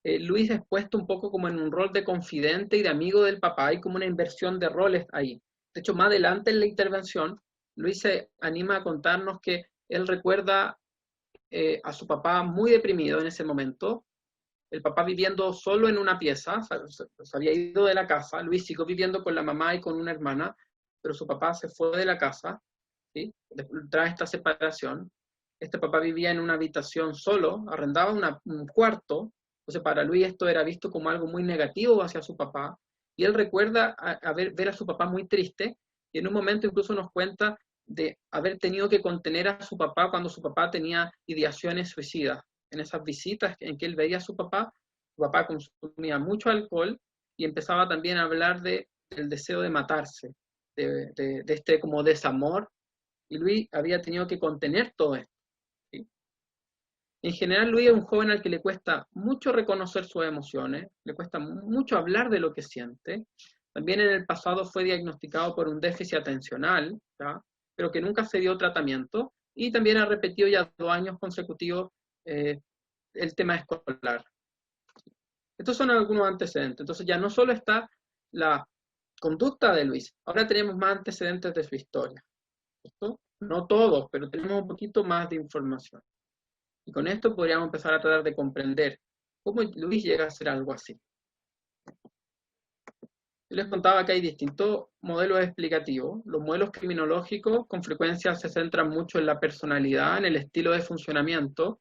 Luis es puesto un poco como en un rol de confidente y de amigo del papá. Hay como una inversión de roles ahí. De hecho, más adelante en la intervención, Luis se anima a contarnos que él recuerda a su papá muy deprimido en ese momento, el papá viviendo solo en una pieza, se había ido de la casa, Luis siguió viviendo con la mamá y con una hermana, pero su papá se fue de la casa, ¿sí? Tras esta separación. Este papá vivía en una habitación solo, arrendaba un cuarto. Entonces para Luis esto era visto como algo muy negativo hacia su papá, y él recuerda ver a su papá muy triste, y en un momento incluso nos cuenta de haber tenido que contener a su papá cuando su papá tenía ideaciones suicidas. En esas visitas en que él veía a su papá consumía mucho alcohol y empezaba también a hablar del deseo de matarse, de este como desamor, y Luis había tenido que contener todo esto. En general, Luis es un joven al que le cuesta mucho reconocer sus emociones, le cuesta mucho hablar de lo que siente. También en el pasado fue diagnosticado por un déficit atencional, ¿ya? Pero que nunca se dio tratamiento, y también ha repetido ya 2 años consecutivos el tema escolar. Estos son algunos antecedentes. Entonces ya no solo está la conducta de Luis, ahora tenemos más antecedentes de su historia, ¿cierto? No todos, pero tenemos un poquito más de información. Y con esto podríamos empezar a tratar de comprender cómo Luis llega a ser algo así. Yo les contaba que hay distintos modelos explicativos. Los modelos criminológicos con frecuencia se centran mucho en la personalidad, en el estilo de funcionamiento.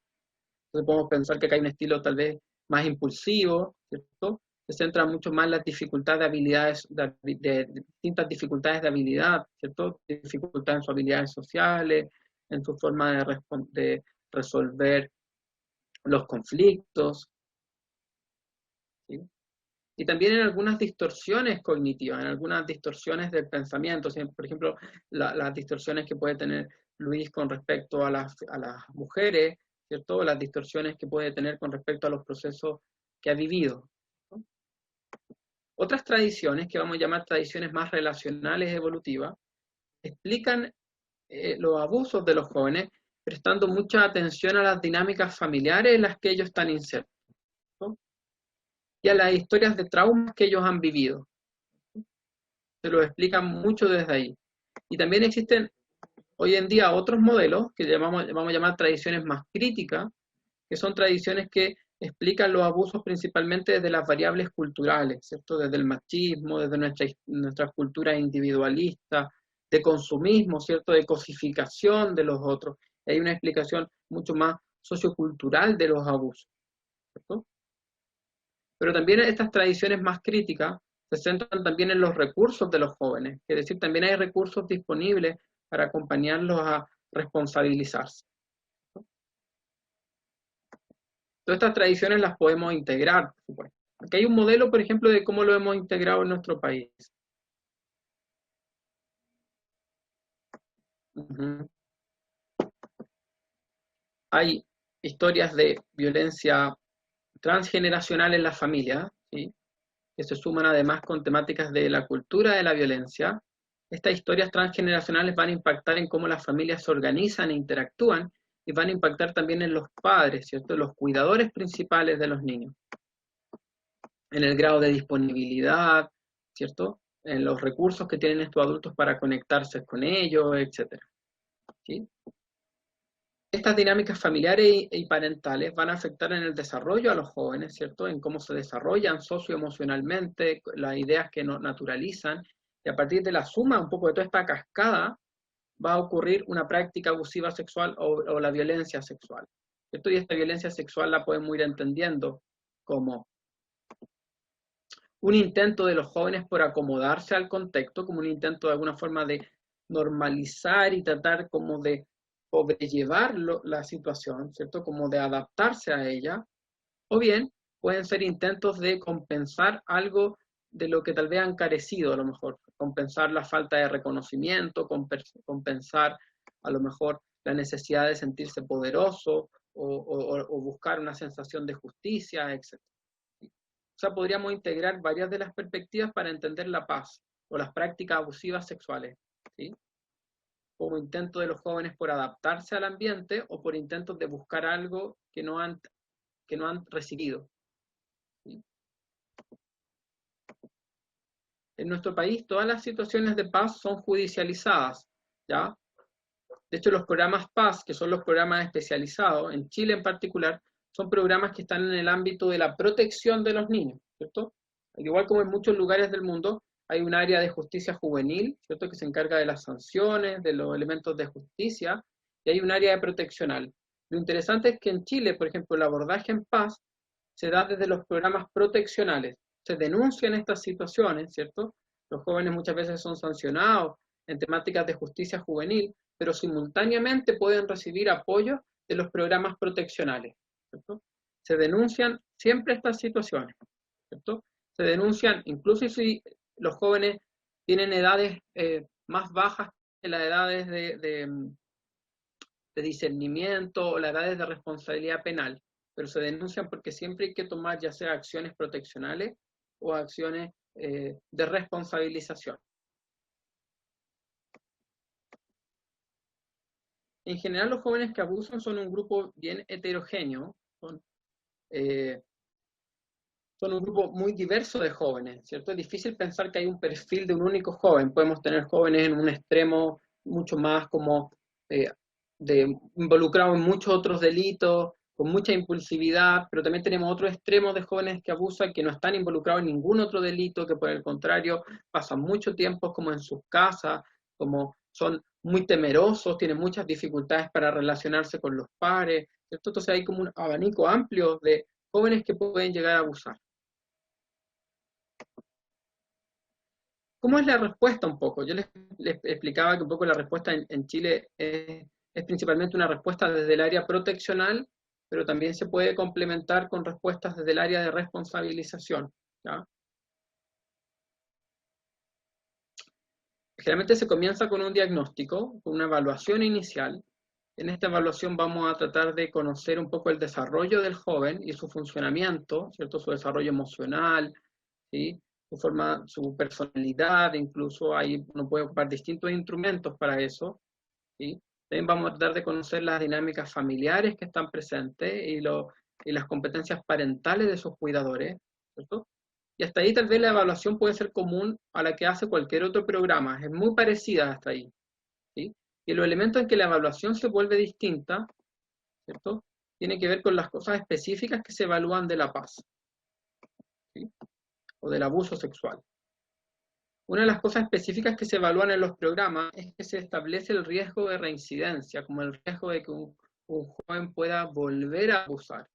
Entonces podemos pensar que acá hay un estilo tal vez más impulsivo, ¿cierto? Se centra mucho más en las dificultades de habilidades, de distintas dificultades de habilidad, ¿cierto? Dificultades en sus habilidades sociales, en su forma de resolver los conflictos, ¿sí? Y también en algunas distorsiones cognitivas, en algunas distorsiones del pensamiento. Por ejemplo, las distorsiones que puede tener Luis con respecto a las mujeres, ¿cierto? Las distorsiones que puede tener con respecto a los procesos que ha vivido, ¿no? Otras tradiciones, que vamos a llamar tradiciones más relacionales evolutivas, explican los abusos de los jóvenes prestando mucha atención a las dinámicas familiares en las que ellos están insertos, ¿no? Y a las historias de traumas que ellos han vivido. Se lo explican mucho desde ahí. Y también existen hoy en día otros modelos que vamos a llamar tradiciones más críticas, que son tradiciones que explican los abusos principalmente desde las variables culturales, ¿cierto? Desde el machismo, desde nuestra cultura individualista, de consumismo, ¿cierto? De cosificación de los otros. Hay una explicación mucho más sociocultural de los abusos, ¿cierto? Pero también estas tradiciones más críticas se centran también en los recursos de los jóvenes, es decir, también hay recursos disponibles para acompañarlos a responsabilizarse. Todas estas tradiciones las podemos integrar, por supuesto. Aquí hay un modelo, por ejemplo, de cómo lo hemos integrado en nuestro país. Hay historias de violencia transgeneracional en la familia, ¿sí? Que se suman además con temáticas de la cultura de la violencia. Estas historias transgeneracionales van a impactar en cómo las familias se organizan e interactúan, y van a impactar también en los padres, ¿cierto? Los cuidadores principales de los niños. En el grado de disponibilidad, ¿cierto? En los recursos que tienen estos adultos para conectarse con ellos, etc. ¿Sí? Estas dinámicas familiares y parentales van a afectar en el desarrollo a los jóvenes, ¿cierto? En cómo se desarrollan socioemocionalmente, las ideas que nos naturalizan, y a partir de la suma un poco de toda esta cascada, va a ocurrir una práctica abusiva sexual o la violencia sexual, ¿cierto? Y esta violencia sexual la podemos ir entendiendo como un intento de los jóvenes por acomodarse al contexto, como un intento de alguna forma de normalizar y tratar como de sobrellevar la situación, ¿cierto? Como de adaptarse a ella, o bien pueden ser intentos de compensar algo de lo que tal vez han carecido, a lo mejor, compensar la falta de reconocimiento, compensar a lo mejor la necesidad de sentirse poderoso, o buscar una sensación de justicia, etc. O sea, podríamos integrar varias de las perspectivas para entender la paz, o las prácticas abusivas sexuales, ¿sí? Como intento de los jóvenes por adaptarse al ambiente, o por intentos de buscar algo que no han recibido. ¿Sí? En nuestro país todas las situaciones de paz son judicializadas, ¿ya? De hecho, los programas paz, que son los programas especializados, en Chile en particular, son programas que están en el ámbito de la protección de los niños, ¿cierto? Al igual como en muchos lugares del mundo, hay un área de justicia juvenil, ¿cierto? Que se encarga de las sanciones, de los elementos de justicia, y hay un área de proteccional. Lo interesante es que en Chile, por ejemplo, el abordaje en paz se da desde los programas proteccionales. Se denuncian estas situaciones, ¿cierto? Los jóvenes muchas veces son sancionados en temáticas de justicia juvenil, pero simultáneamente pueden recibir apoyo de los programas proteccionales, ¿cierto? Se denuncian siempre estas situaciones, ¿cierto? Se denuncian incluso si los jóvenes tienen edades más bajas que las edades de discernimiento o las edades de responsabilidad penal, pero se denuncian porque siempre hay que tomar ya sea acciones proteccionales o acciones de responsabilización. En general, los jóvenes que abusan son un grupo bien heterogéneo, son un grupo muy diverso de jóvenes, ¿cierto? Es difícil pensar que hay un perfil de un único joven. Podemos tener jóvenes en un extremo mucho más como involucrados en muchos otros delitos, con mucha impulsividad, pero también tenemos otro extremo de jóvenes que abusan, que no están involucrados en ningún otro delito, que por el contrario pasan mucho tiempo como en sus casas, como son muy temerosos, tienen muchas dificultades para relacionarse con los pares, ¿cierto? Entonces hay como un abanico amplio de jóvenes que pueden llegar a abusar. ¿Cómo es la respuesta un poco? Yo les explicaba que un poco la respuesta en Chile es principalmente una respuesta desde el área proteccional, pero también se puede complementar con respuestas desde el área de responsabilización, ¿ya? Generalmente se comienza con un diagnóstico, con una evaluación inicial. En esta evaluación vamos a tratar de conocer un poco el desarrollo del joven y su funcionamiento, ¿cierto? Su desarrollo emocional, ¿sí? Su personalidad, incluso ahí uno puede ocupar distintos instrumentos para eso, ¿sí? También vamos a tratar de conocer las dinámicas familiares que están presentes y las competencias parentales de sus cuidadores, ¿cierto? Y hasta ahí tal vez la evaluación puede ser común a la que hace cualquier otro programa, es muy parecida hasta ahí, ¿sí? Y los elementos en que la evaluación se vuelve distinta, ¿cierto? tiene que ver con las cosas específicas que se evalúan de la paz, ¿sí? O del abuso sexual. Una de las cosas específicas que se evalúan en los programas es que se establece el riesgo de reincidencia, como el riesgo de que un joven pueda volver a abusar.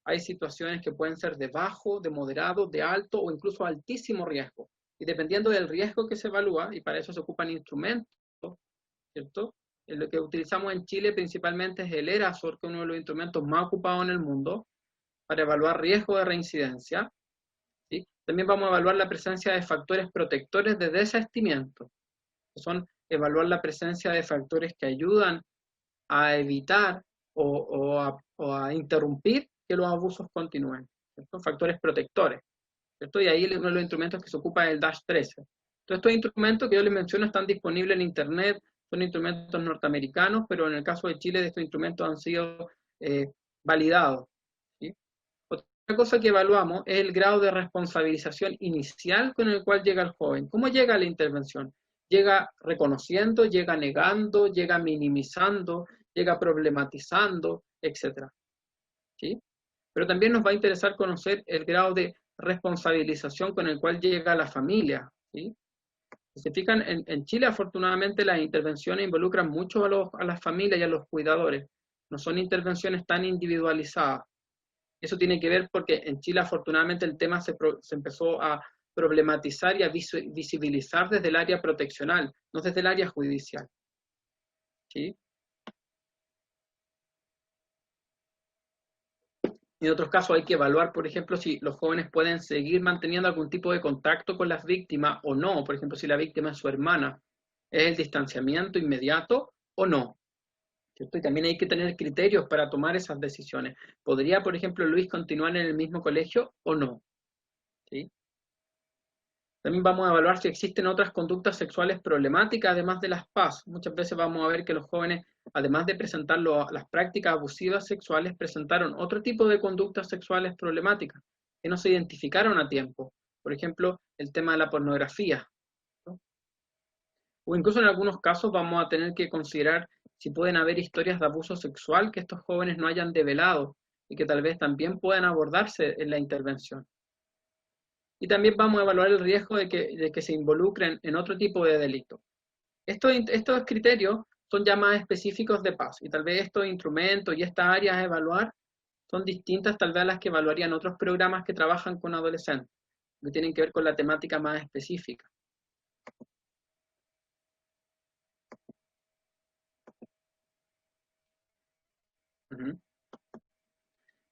Hay situaciones que pueden ser de bajo, de moderado, de alto o incluso altísimo riesgo. Y dependiendo del riesgo que se evalúa, y para eso se ocupan instrumentos, ¿cierto? Lo que utilizamos en Chile principalmente es el ERASOR, que es uno de los instrumentos más ocupados en el mundo, para evaluar riesgo de reincidencia. ¿Sí? También vamos a evaluar la presencia de factores protectores de desistimiento, que son evaluar la presencia de factores que ayudan a evitar o a interrumpir que los abusos continúen, ¿cierto? Factores protectores, ¿cierto? Y ahí uno de los instrumentos que se ocupa es el DASH 13. Todos estos instrumentos que yo les menciono están disponibles en Internet, son instrumentos norteamericanos, pero en el caso de Chile estos instrumentos han sido validados. ¿Sí? Otra cosa que evaluamos es el grado de responsabilización inicial con el cual llega el joven. ¿Cómo llega a la intervención? Llega reconociendo, llega negando, llega minimizando, llega problematizando, etc. ¿Sí? Pero también nos va a interesar conocer el grado de responsabilización con el cual llega la familia. ¿Sí? Si se fijan, en Chile afortunadamente las intervenciones involucran mucho a las familias y a los cuidadores. No son intervenciones tan individualizadas. Eso tiene que ver porque en Chile afortunadamente el tema se empezó a problematizar y a visibilizar desde el área proteccional, no desde el área judicial. ¿Sí? En otros casos hay que evaluar, por ejemplo, si los jóvenes pueden seguir manteniendo algún tipo de contacto con las víctimas o no. Por ejemplo, si la víctima es su hermana, ¿es el distanciamiento inmediato o no? ¿Cierto? Y también hay que tener criterios para tomar esas decisiones. ¿Podría, por ejemplo, Luis continuar en el mismo colegio o no? ¿Sí? También vamos a evaluar si existen otras conductas sexuales problemáticas, además de las PAS. Muchas veces vamos a ver que los jóvenes, además de presentar las prácticas abusivas sexuales, presentaron otro tipo de conductas sexuales problemáticas que no se identificaron a tiempo. Por ejemplo, el tema de la pornografía, ¿no? O incluso en algunos casos vamos a tener que considerar si pueden haber historias de abuso sexual que estos jóvenes no hayan develado y que tal vez también puedan abordarse en la intervención. Y también vamos a evaluar el riesgo de que se involucren en otro tipo de delito. Estos criterios son ya más específicos de paz, y tal vez estos instrumentos y estas áreas a evaluar son distintas tal vez a las que evaluarían otros programas que trabajan con adolescentes, que tienen que ver con la temática más específica.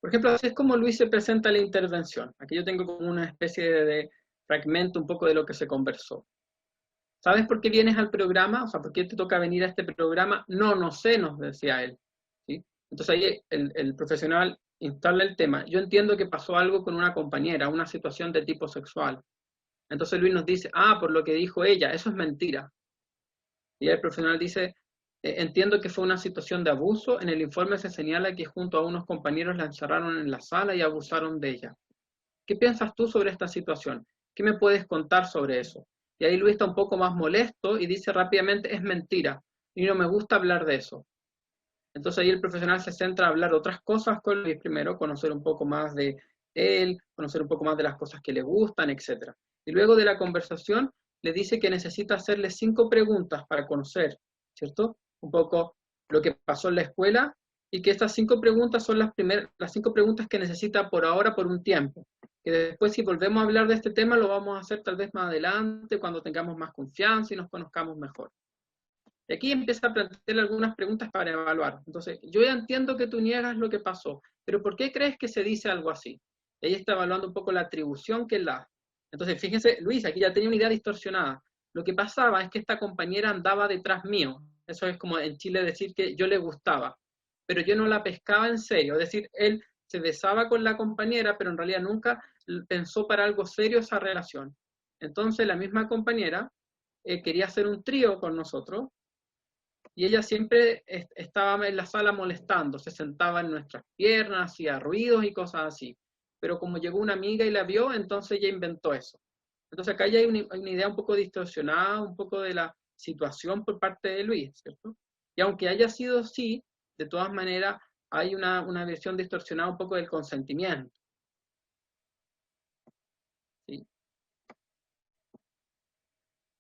Por ejemplo, así es como Luis se presenta la intervención. Aquí yo tengo como una especie de fragmento un poco de lo que se conversó. ¿Sabes por qué vienes al programa? O sea, ¿por qué te toca venir a este programa? No sé, nos decía él. ¿Sí? Entonces ahí el profesional instala el tema. Yo entiendo que pasó algo con una compañera, una situación de tipo sexual. Entonces Luis nos dice, por lo que dijo ella, eso es mentira. Y el profesional dice, entiendo que fue una situación de abuso. En el informe se señala que junto a unos compañeros la encerraron en la sala y abusaron de ella. ¿Qué piensas tú sobre esta situación? ¿Qué me puedes contar sobre eso? Y ahí Luis está un poco más molesto y dice rápidamente, es mentira, y no me gusta hablar de eso. Entonces ahí el profesional se centra a hablar otras cosas con Luis primero, conocer un poco más de él, conocer un poco más de las cosas que le gustan, etc. Y luego de la conversación le dice que necesita hacerle 5 preguntas para conocer, ¿cierto? Un poco lo que pasó en la escuela, y que estas 5 preguntas son las 5 preguntas que necesita por ahora por un tiempo. Que después si volvemos a hablar de este tema lo vamos a hacer tal vez más adelante, cuando tengamos más confianza y nos conozcamos mejor. Y aquí empieza a plantear algunas preguntas para evaluar. Entonces, yo ya entiendo que tú niegas lo que pasó, pero ¿por qué crees que se dice algo así? Y ahí está evaluando un poco la atribución que él da. Entonces, fíjense, Luis, aquí ya tenía una idea distorsionada. Lo que pasaba es que esta compañera andaba detrás mío. Eso es como en Chile decir que yo le gustaba, pero yo no la pescaba en serio. Es decir, él se besaba con la compañera, pero en realidad nunca pensó para algo serio esa relación. Entonces la misma compañera quería hacer un trío con nosotros, y ella siempre estaba en la sala molestando, se sentaba en nuestras piernas, hacía ruidos y cosas así. Pero como llegó una amiga y la vio, entonces ella inventó eso. Entonces acá ya hay una idea un poco distorsionada, un poco de la situación por parte de Luis, ¿cierto? Y aunque haya sido así, de todas maneras, hay una visión distorsionada un poco del consentimiento. ¿Sí?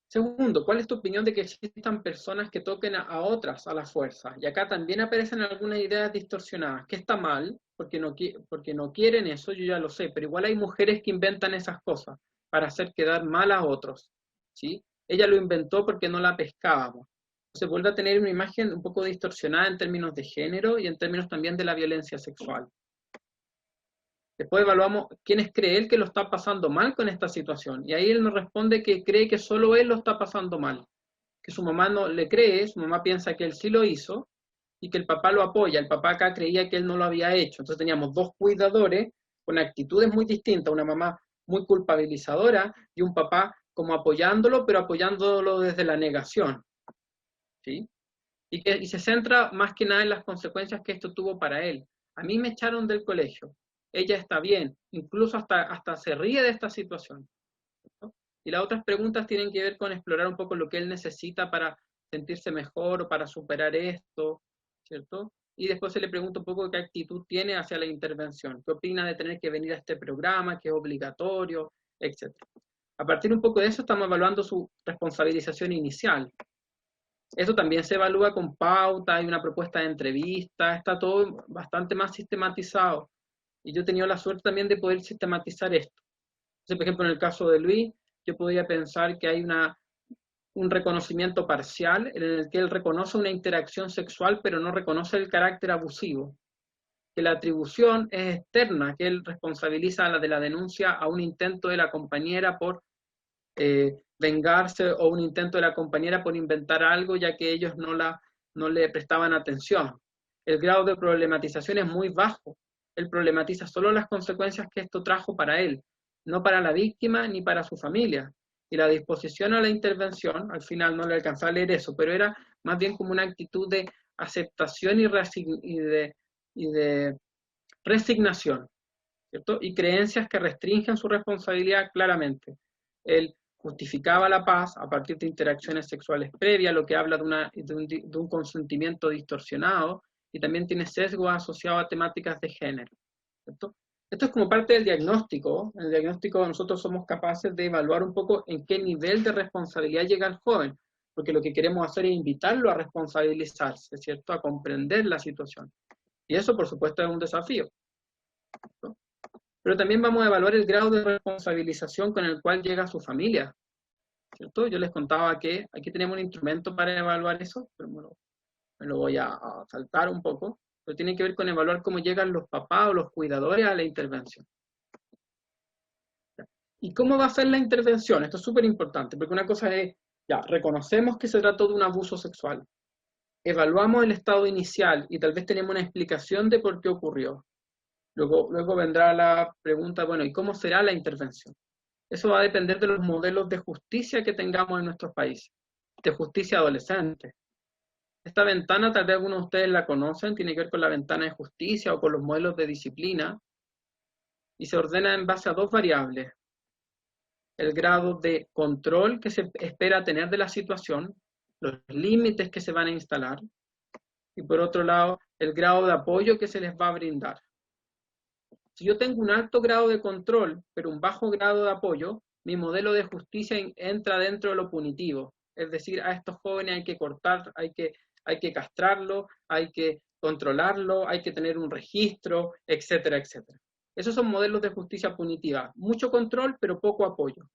Segundo, ¿cuál es tu opinión de que existan personas que toquen a otras a la fuerza? Y acá también aparecen algunas ideas distorsionadas. ¿Qué está mal? Porque no quieren eso, yo ya lo sé, pero igual hay mujeres que inventan esas cosas para hacer quedar mal a otros. ¿Sí? Ella lo inventó porque no la pescábamos. Se vuelve a tener una imagen un poco distorsionada en términos de género y en términos también de la violencia sexual. Después evaluamos quiénes cree él que lo está pasando mal con esta situación. Y ahí él nos responde que cree que solo él lo está pasando mal. Que su mamá no le cree, su mamá piensa que él sí lo hizo y que el papá lo apoya. El papá acá creía que él no lo había hecho. Entonces teníamos dos cuidadores con actitudes muy distintas. Una mamá muy culpabilizadora y un papá como apoyándolo, pero apoyándolo desde la negación. ¿Sí? Y se centra más que nada en las consecuencias que esto tuvo para él. A mí me echaron del colegio. Ella está bien, incluso hasta se ríe de esta situación. ¿No? Y las otras preguntas tienen que ver con explorar un poco lo que él necesita para sentirse mejor o para superar esto, ¿cierto? Y después se le pregunta un poco qué actitud tiene hacia la intervención, qué opina de tener que venir a este programa, que es obligatorio, etc. A partir un poco de eso estamos evaluando su responsabilización inicial. Eso también se evalúa con pauta, hay una propuesta de entrevista, está todo bastante más sistematizado. Y yo he tenido la suerte también de poder sistematizar esto. Entonces, por ejemplo, en el caso de Luis, yo podría pensar que hay un reconocimiento parcial en el que él reconoce una interacción sexual, pero no reconoce el carácter abusivo. Que la atribución es externa, que él responsabiliza a la de la denuncia a un intento de la compañera por vengarse o un intento de la compañera por inventar algo, ya que ellos no le prestaban atención. El grado de problematización es muy bajo. Él problematiza solo las consecuencias que esto trajo para él, no para la víctima ni para su familia. Y la disposición a la intervención, al final no le alcanzó a leer eso, pero era más bien como una actitud de aceptación y de resignación, ¿cierto? Y creencias que restringen su responsabilidad claramente. Él justificaba la paz a partir de interacciones sexuales previas, lo que habla de un consentimiento distorsionado, y también tiene sesgo asociado a temáticas de género, ¿cierto? Esto es como parte del diagnóstico. En el diagnóstico nosotros somos capaces de evaluar un poco en qué nivel de responsabilidad llega el joven, porque lo que queremos hacer es invitarlo a responsabilizarse, ¿cierto? A comprender la situación. Y eso, por supuesto, es un desafío, ¿cierto? Pero también vamos a evaluar el grado de responsabilización con el cual llega su familia, ¿cierto? Yo les contaba que aquí tenemos un instrumento para evaluar eso, pero me lo voy a saltar un poco, pero tiene que ver con evaluar cómo llegan los papás o los cuidadores a la intervención. ¿Y cómo va a ser la intervención? Esto es súper importante, porque una cosa es, ya, reconocemos que se trató de un abuso sexual, evaluamos el estado inicial y tal vez tenemos una explicación de por qué ocurrió. Luego vendrá la pregunta, bueno, ¿y cómo será la intervención? Eso va a depender de los modelos de justicia que tengamos en nuestros países, de justicia adolescente. Esta ventana, tal vez algunos de ustedes la conocen, tiene que ver con la ventana de justicia o con los modelos de disciplina, y se ordena en base a dos variables. El grado de control que se espera tener de la situación, los límites que se van a instalar, y por otro lado, el grado de apoyo que se les va a brindar. Si yo tengo un alto grado de control, pero un bajo grado de apoyo, mi modelo de justicia entra dentro de lo punitivo. Es decir, a estos jóvenes hay que cortar, hay que castrarlo, hay que controlarlo, hay que tener un registro, etcétera, etcétera. Esos son modelos de justicia punitiva. Mucho control, pero poco apoyo.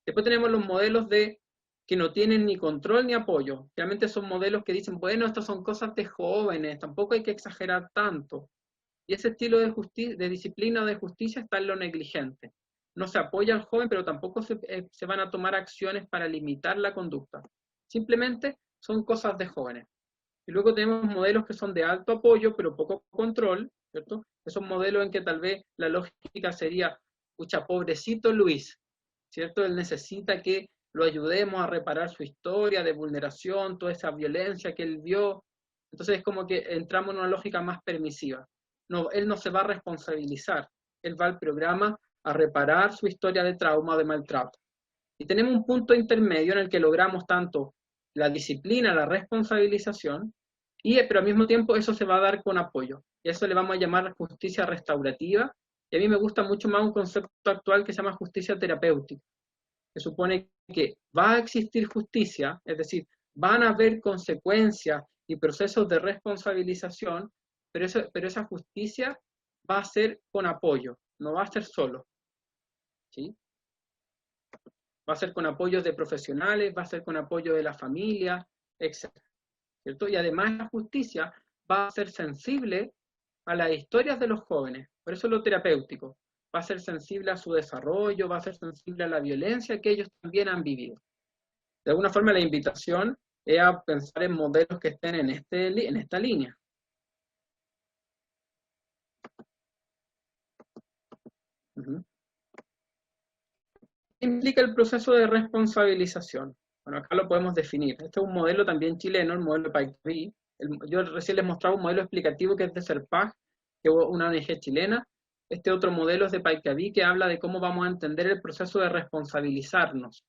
Después tenemos los modelos que no tienen ni control ni apoyo. Realmente son modelos que dicen, bueno, estas son cosas de jóvenes, tampoco hay que exagerar tanto. Y ese estilo de disciplina o de justicia está en lo negligente. No se apoya al joven, pero tampoco se van a tomar acciones para limitar la conducta. Simplemente son cosas de jóvenes. Y luego tenemos modelos que son de alto apoyo, pero poco control, ¿cierto? Esos modelos en que tal vez la lógica sería, pucha, pobrecito Luis, ¿cierto? Él necesita que lo ayudemos a reparar su historia de vulneración, toda esa violencia que él vio. Entonces es como que entramos en una lógica más permisiva. No, él no se va a responsabilizar, él va al programa a reparar su historia de trauma o de maltrato. Y tenemos un punto intermedio en el que logramos tanto la disciplina, la responsabilización, Pero al mismo tiempo eso se va a dar con apoyo. Y eso le vamos a llamar justicia restaurativa. Y a mí me gusta mucho más un concepto actual que se llama justicia terapéutica, que supone que va a existir justicia, es decir, van a haber consecuencias y procesos de responsabilización, pero esa justicia va a ser con apoyo, no va a ser solo, ¿sí? Va a ser con apoyo de profesionales, va a ser con apoyo de la familia, etc. ¿Cierto? Y además la justicia va a ser sensible a las historias de los jóvenes, por eso es lo terapéutico, va a ser sensible a su desarrollo, va a ser sensible a la violencia que ellos también han vivido. De alguna forma la invitación es a pensar en modelos que estén en esta línea. ¿Qué implica el proceso de responsabilización? Bueno, acá lo podemos definir. Este es un modelo también chileno, el modelo de Paikvi. Yo recién les mostraba un modelo explicativo que es de Serpag, que es una ONG chilena. Este otro modelo es de Paikvi, que habla de cómo vamos a entender el proceso de responsabilizarnos.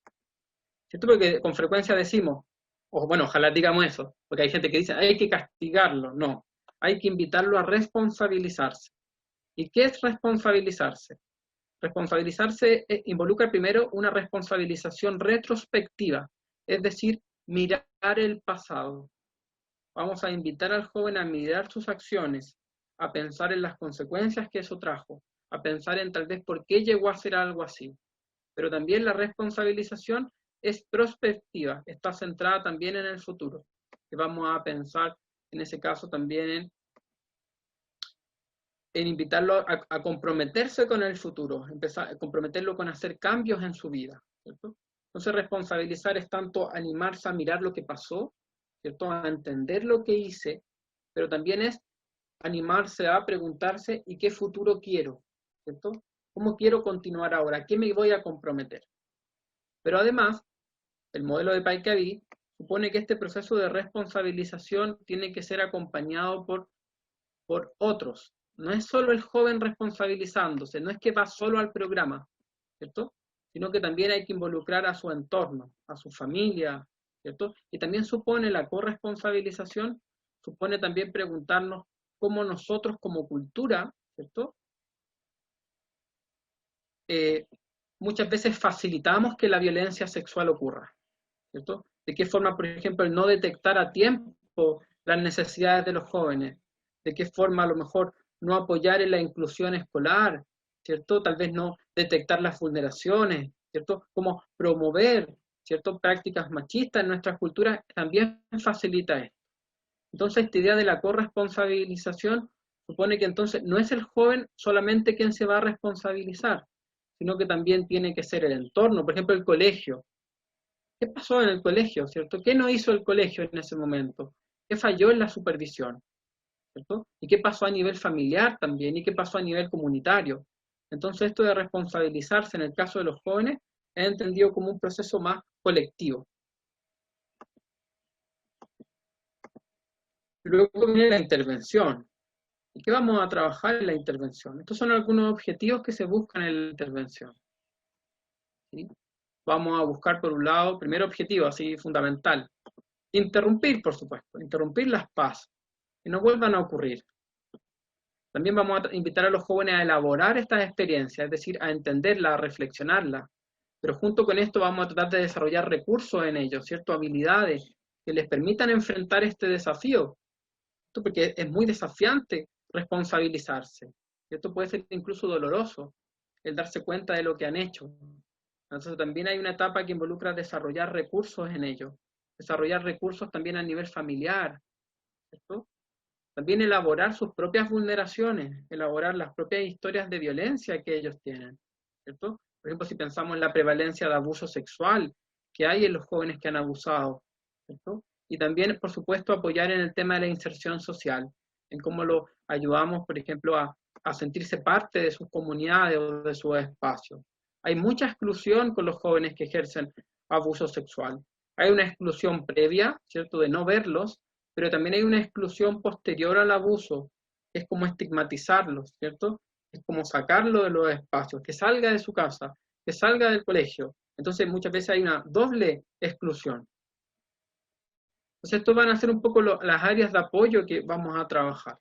¿Cierto? Porque con frecuencia decimos, o bueno, ojalá digamos eso, porque hay gente que dice, hay que castigarlo. No, hay que invitarlo a responsabilizarse. ¿Y qué es responsabilizarse? Responsabilizarse involucra primero una responsabilización retrospectiva, es decir, mirar el pasado. Vamos a invitar al joven a mirar sus acciones, a pensar en las consecuencias que eso trajo, a pensar en tal vez por qué llegó a hacer algo así. Pero también la responsabilización es prospectiva, está centrada también en el futuro, que vamos a pensar en ese caso también en invitarlo a comprometerse con el futuro, a comprometerlo con hacer cambios en su vida, ¿cierto? Entonces responsabilizar es tanto animarse a mirar lo que pasó, ¿cierto? A entender lo que hice, pero también es animarse a preguntarse ¿y qué futuro quiero? ¿Cierto? ¿Cómo quiero continuar ahora? ¿A qué me voy a comprometer? Pero además, el modelo de Paikvi supone que este proceso de responsabilización tiene que ser acompañado por otros. No es solo el joven responsabilizándose, no es que va solo al programa, ¿cierto? Sino que también hay que involucrar a su entorno, a su familia, ¿cierto? Y también supone la corresponsabilización, supone también preguntarnos cómo nosotros como cultura, ¿cierto? Muchas veces facilitamos que la violencia sexual ocurra, ¿cierto? De qué forma, por ejemplo, el no detectar a tiempo las necesidades de los jóvenes, de qué forma a lo mejor no apoyar en la inclusión escolar, ¿cierto? Tal vez no detectar las vulneraciones, ¿cierto? Como promover, ¿cierto? Prácticas machistas en nuestras culturas también facilita esto. Entonces, esta idea de la corresponsabilización supone que entonces no es el joven solamente quien se va a responsabilizar, sino que también tiene que ser el entorno, por ejemplo, el colegio. ¿Qué pasó en el colegio, cierto? ¿Qué no hizo el colegio en ese momento? ¿Qué falló en la supervisión? ¿Cierto? ¿Y qué pasó a nivel familiar también? ¿Y qué pasó a nivel comunitario? Entonces esto de responsabilizarse en el caso de los jóvenes es entendido como un proceso más colectivo. Luego viene la intervención. ¿Y qué vamos a trabajar en la intervención? Estos son algunos objetivos que se buscan en la intervención. ¿Sí? Vamos a buscar, por un lado, primer objetivo, así fundamental, interrumpir, por supuesto, interrumpir las PAS, que no vuelvan a ocurrir. También vamos a invitar a los jóvenes a elaborar estas experiencias, es decir, a entenderlas, a reflexionarlas. Pero junto con esto vamos a tratar de desarrollar recursos en ellos, ¿cierto? Habilidades que les permitan enfrentar este desafío. Porque es muy desafiante responsabilizarse. Esto puede ser incluso doloroso, el darse cuenta de lo que han hecho. Entonces también hay una etapa que involucra desarrollar recursos en ello. Desarrollar recursos también a nivel familiar, ¿cierto? También elaborar sus propias vulneraciones, elaborar las propias historias de violencia que ellos tienen, ¿cierto? Por ejemplo, si pensamos en la prevalencia de abuso sexual que hay en los jóvenes que han abusado, ¿cierto? Y también, por supuesto, apoyar en el tema de la inserción social, en cómo lo ayudamos, por ejemplo, a sentirse parte de sus comunidades o de sus espacios. Hay mucha exclusión con los jóvenes que ejercen abuso sexual. Hay una exclusión previa, ¿cierto?, de no verlos, pero también hay una exclusión posterior al abuso, que es como estigmatizarlos, ¿cierto? Es como sacarlo de los espacios, que salga de su casa, que salga del colegio. Entonces muchas veces hay una doble exclusión. Entonces, estos van a ser un poco las áreas de apoyo que vamos a trabajar.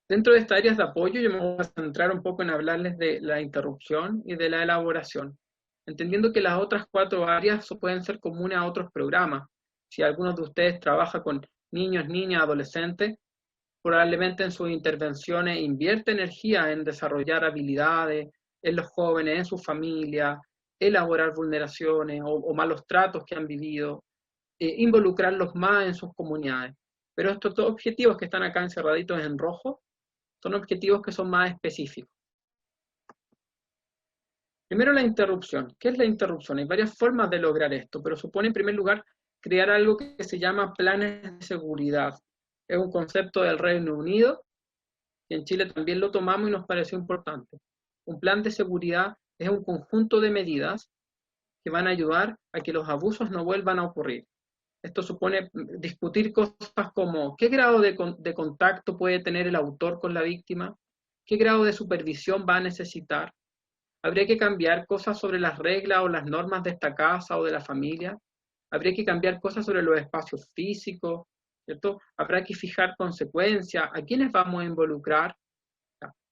Dentro de estas áreas de apoyo, yo me voy a centrar un poco en hablarles de la interrupción y de la elaboración, entendiendo que las otras 4 áreas pueden ser comunes a otros programas. Si algunos de ustedes trabaja con niños, niñas, adolescentes, probablemente en sus intervenciones invierte energía en desarrollar habilidades en los jóvenes, en su familia, elaborar vulneraciones o malos tratos que han vivido, involucrarlos más en sus comunidades. Pero estos 2 objetivos que están acá encerraditos en rojo son objetivos que son más específicos. Primero, la interrupción. ¿Qué es la interrupción? Hay varias formas de lograr esto, pero supone en primer lugar crear algo que se llama planes de seguridad. Es un concepto del Reino Unido, que en Chile también lo tomamos y nos pareció importante. Un plan de seguridad es un conjunto de medidas que van a ayudar a que los abusos no vuelvan a ocurrir. Esto supone discutir cosas como qué grado de contacto puede tener el autor con la víctima, qué grado de supervisión va a necesitar. Habría que cambiar cosas sobre las reglas o las normas de esta casa o de la familia. Habría que cambiar cosas sobre los espacios físicos, ¿cierto? Habrá que fijar consecuencias, a quiénes vamos a involucrar.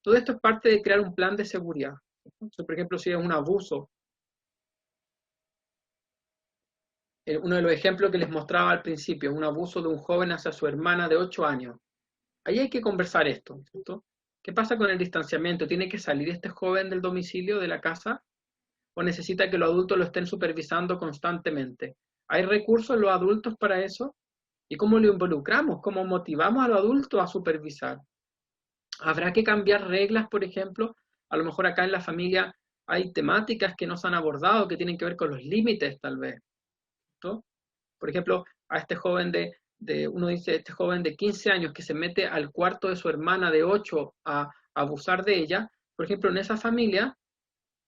Todo esto es parte de crear un plan de seguridad. Entonces, por ejemplo, si es un abuso, uno de los ejemplos que les mostraba al principio, un abuso de un joven hacia su hermana de 8 años. Ahí hay que conversar esto, ¿cierto? ¿Qué pasa con el distanciamiento? ¿Tiene que salir este joven del domicilio, de la casa? ¿O necesita que los adultos lo estén supervisando constantemente? ¿Hay recursos los adultos para eso? ¿Y cómo lo involucramos? ¿Cómo motivamos a los adultos a supervisar? ¿Habrá que cambiar reglas, por ejemplo? A lo mejor acá en la familia hay temáticas que no se han abordado, que tienen que ver con los límites, tal vez, ¿no? Por ejemplo, a este joven uno dice, este joven de 15 años que se mete al cuarto de su hermana de 8 a abusar de ella, por ejemplo, en esa familia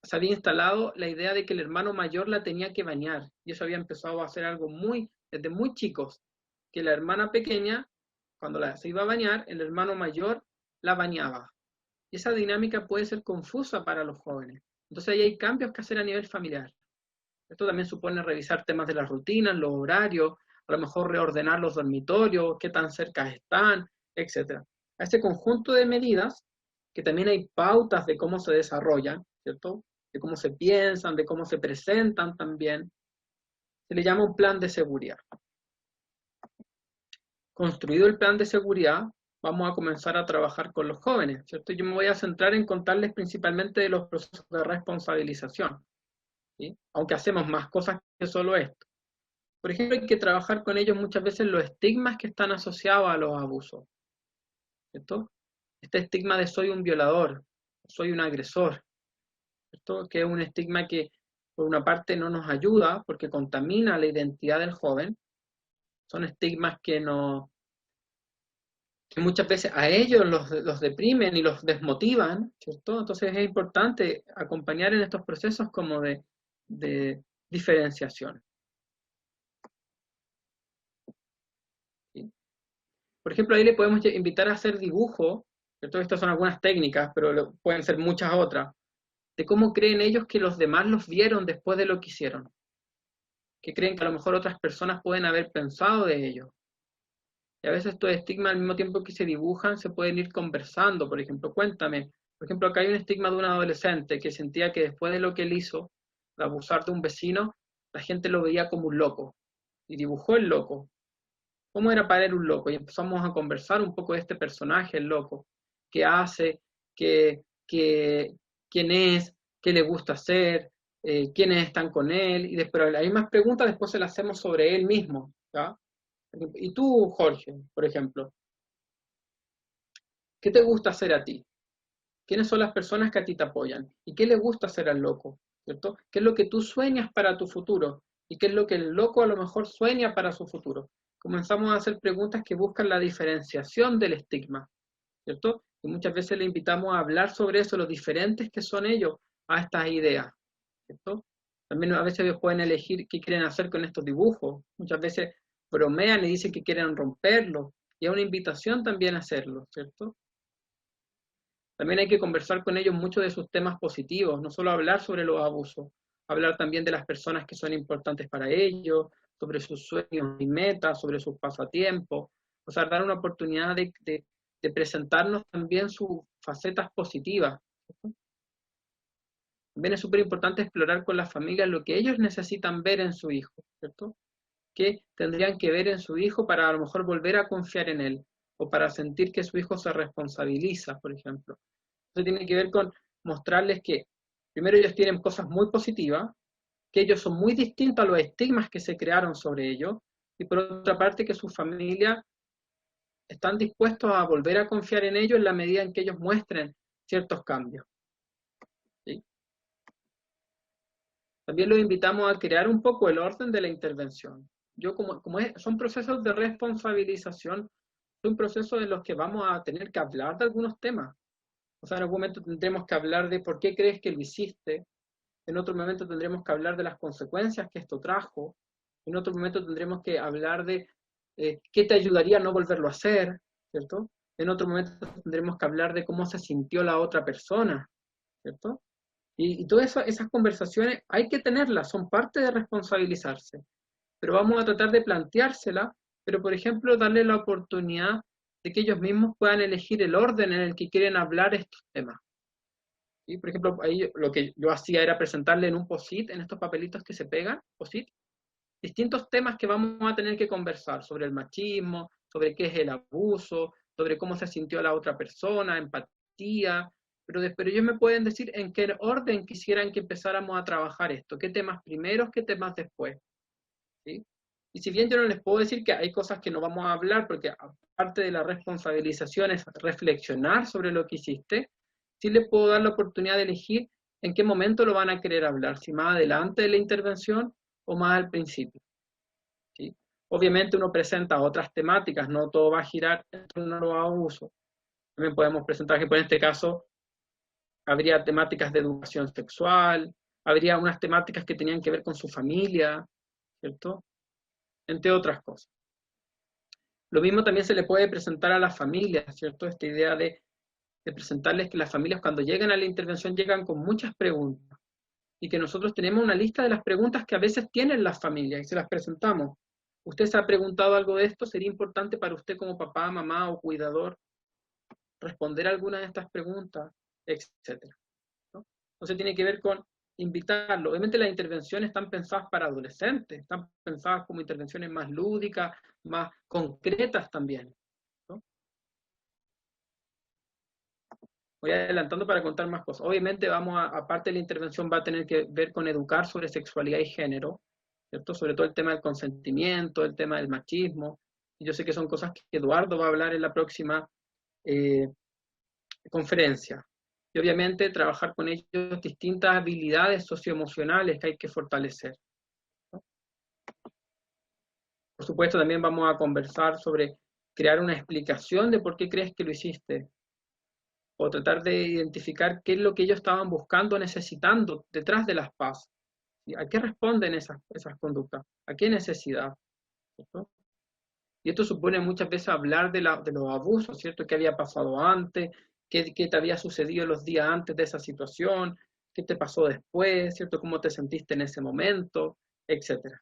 se había instalado la idea de que el hermano mayor la tenía que bañar, y eso había empezado a hacer algo desde muy chicos, que la hermana pequeña, cuando se iba a bañar, el hermano mayor la bañaba. Y esa dinámica puede ser confusa para los jóvenes. Entonces ahí hay cambios que hacer a nivel familiar. Esto también supone revisar temas de las rutinas, los horarios, a lo mejor reordenar los dormitorios, qué tan cerca están, etc. A ese conjunto de medidas, que también hay pautas de cómo se desarrollan, ¿cierto? De cómo se piensan, de cómo se presentan también, se le llama un plan de seguridad. Construido el plan de seguridad, vamos a comenzar a trabajar con los jóvenes, ¿cierto? Yo me voy a centrar en contarles principalmente de los procesos de responsabilización, ¿sí? Aunque hacemos más cosas que solo esto. Por ejemplo, hay que trabajar con ellos muchas veces los estigmas que están asociados a los abusos, ¿cierto? Este estigma de soy un violador, soy un agresor, ¿cierto? Que es un estigma que por una parte no nos ayuda porque contamina la identidad del joven. Son estigmas que muchas veces a ellos los deprimen y los desmotivan, ¿cierto? Entonces es importante acompañar en estos procesos como de diferenciación. ¿Sí? Por ejemplo, ahí le podemos invitar a hacer dibujo, ¿cierto? Estas son algunas técnicas, pero pueden ser muchas otras, de cómo creen ellos que los demás los vieron después de lo que hicieron, que creen que a lo mejor otras personas pueden haber pensado de ellos. Y a veces estos estigmas al mismo tiempo que se dibujan se pueden ir conversando. Por ejemplo, cuéntame. Por ejemplo, acá hay un estigma de un adolescente que sentía que después de lo que él hizo, de abusar de un vecino, la gente lo veía como un loco. Y dibujó el loco. ¿Cómo era para él un loco? Y empezamos a conversar un poco de este personaje, el loco. ¿Qué hace? ¿Quién es? ¿Qué le gusta hacer? ¿Quiénes están con él? Y después hay más preguntas, después se las hacemos sobre él mismo, ¿ya? Y tú, Jorge, por ejemplo, ¿qué te gusta hacer a ti? ¿Quiénes son las personas que a ti te apoyan? ¿Y qué le gusta hacer al loco? ¿Cierto? ¿Qué es lo que tú sueñas para tu futuro? ¿Y qué es lo que el loco a lo mejor sueña para su futuro? Comenzamos a hacer preguntas que buscan la diferenciación del estigma, ¿cierto? Y muchas veces le invitamos a hablar sobre eso, lo diferentes que son ellos a estas ideas, ¿cierto? También a veces ellos pueden elegir qué quieren hacer con estos dibujos. Muchas veces bromean y dicen que quieren romperlo. Y es una invitación también a hacerlo, ¿cierto? También hay que conversar con ellos mucho de sus temas positivos, no solo hablar sobre los abusos, hablar también de las personas que son importantes para ellos, sobre sus sueños y metas, sobre sus pasatiempos, o sea, dar una oportunidad de presentarnos también sus facetas positivas, ¿cierto? También es súper importante explorar con las familias lo que ellos necesitan ver en su hijo, ¿cierto? ¿Qué tendrían que ver en su hijo para a lo mejor volver a confiar en él? O para sentir que su hijo se responsabiliza, por ejemplo. Eso tiene que ver con mostrarles que primero ellos tienen cosas muy positivas, que ellos son muy distintos a los estigmas que se crearon sobre ellos, y por otra parte que sus familias están dispuestos a volver a confiar en ellos en la medida en que ellos muestren ciertos cambios. ¿Sí? También los invitamos a crear un poco el orden de la intervención. Son procesos de responsabilización, son procesos en los que vamos a tener que hablar de algunos temas. O sea, en algún momento tendremos que hablar de por qué crees que lo hiciste, en otro momento tendremos que hablar de las consecuencias que esto trajo, en otro momento tendremos que hablar de qué te ayudaría a no volverlo a hacer, ¿cierto? En otro momento tendremos que hablar de cómo se sintió la otra persona, ¿cierto? Y todas esas conversaciones hay que tenerlas, son parte de responsabilizarse. Pero vamos a tratar de planteárselas, pero por ejemplo darle la oportunidad de que ellos mismos puedan elegir el orden en el que quieren hablar estos temas. ¿Sí? Por ejemplo, ahí lo que yo hacía era presentarle en un post-it, en estos papelitos que se pegan, post-it, distintos temas que vamos a tener que conversar, sobre el machismo, sobre qué es el abuso, sobre cómo se sintió la otra persona, empatía, pero ellos me pueden decir en qué orden quisieran que empezáramos a trabajar esto, qué temas primeros, qué temas después. ¿Sí? Y si bien yo no les puedo decir que hay cosas que no vamos a hablar, porque aparte de la responsabilización es reflexionar sobre lo que hiciste, sí les puedo dar la oportunidad de elegir en qué momento lo van a querer hablar, si más adelante de la intervención o más al principio. ¿Sí? Obviamente uno presenta otras temáticas, no todo va a girar en torno a los abusos. También podemos presentar que en este caso habría temáticas de educación sexual, habría unas temáticas que tenían que ver con su familia, ¿cierto? Entre otras cosas. Lo mismo también se le puede presentar a las familias, ¿cierto? Esta idea de presentarles que las familias cuando llegan a la intervención llegan con muchas preguntas y que nosotros tenemos una lista de las preguntas que a veces tienen las familias y se las presentamos. ¿Usted se ha preguntado algo de esto? ¿Sería importante para usted como papá, mamá o cuidador responder a alguna de estas preguntas? Etcétera, ¿no? Entonces tiene que ver con invitarlo. Obviamente las intervenciones están pensadas para adolescentes, están pensadas como intervenciones más lúdicas, más concretas también, ¿no? Voy adelantando para contar más cosas. Obviamente aparte de la intervención va a tener que ver con educar sobre sexualidad y género, ¿cierto? Sobre todo el tema del consentimiento, el tema del machismo. Y yo sé que son cosas que Eduardo va a hablar en la próxima conferencia. Y obviamente trabajar con ellos distintas habilidades socioemocionales que hay que fortalecer, ¿no? Por supuesto, también vamos a conversar sobre crear una explicación de por qué crees que lo hiciste, o tratar de identificar qué es lo que ellos estaban buscando, necesitando detrás de las PAS. ¿A qué responden esas conductas? ¿A qué necesidad? ¿Cierto? Y esto supone muchas veces hablar de los abusos, ¿cierto? ¿Qué había pasado antes? ¿Qué te había sucedido los días antes de esa situación? ¿Qué te pasó después? ¿Cierto? ¿Cómo te sentiste en ese momento? Etcétera.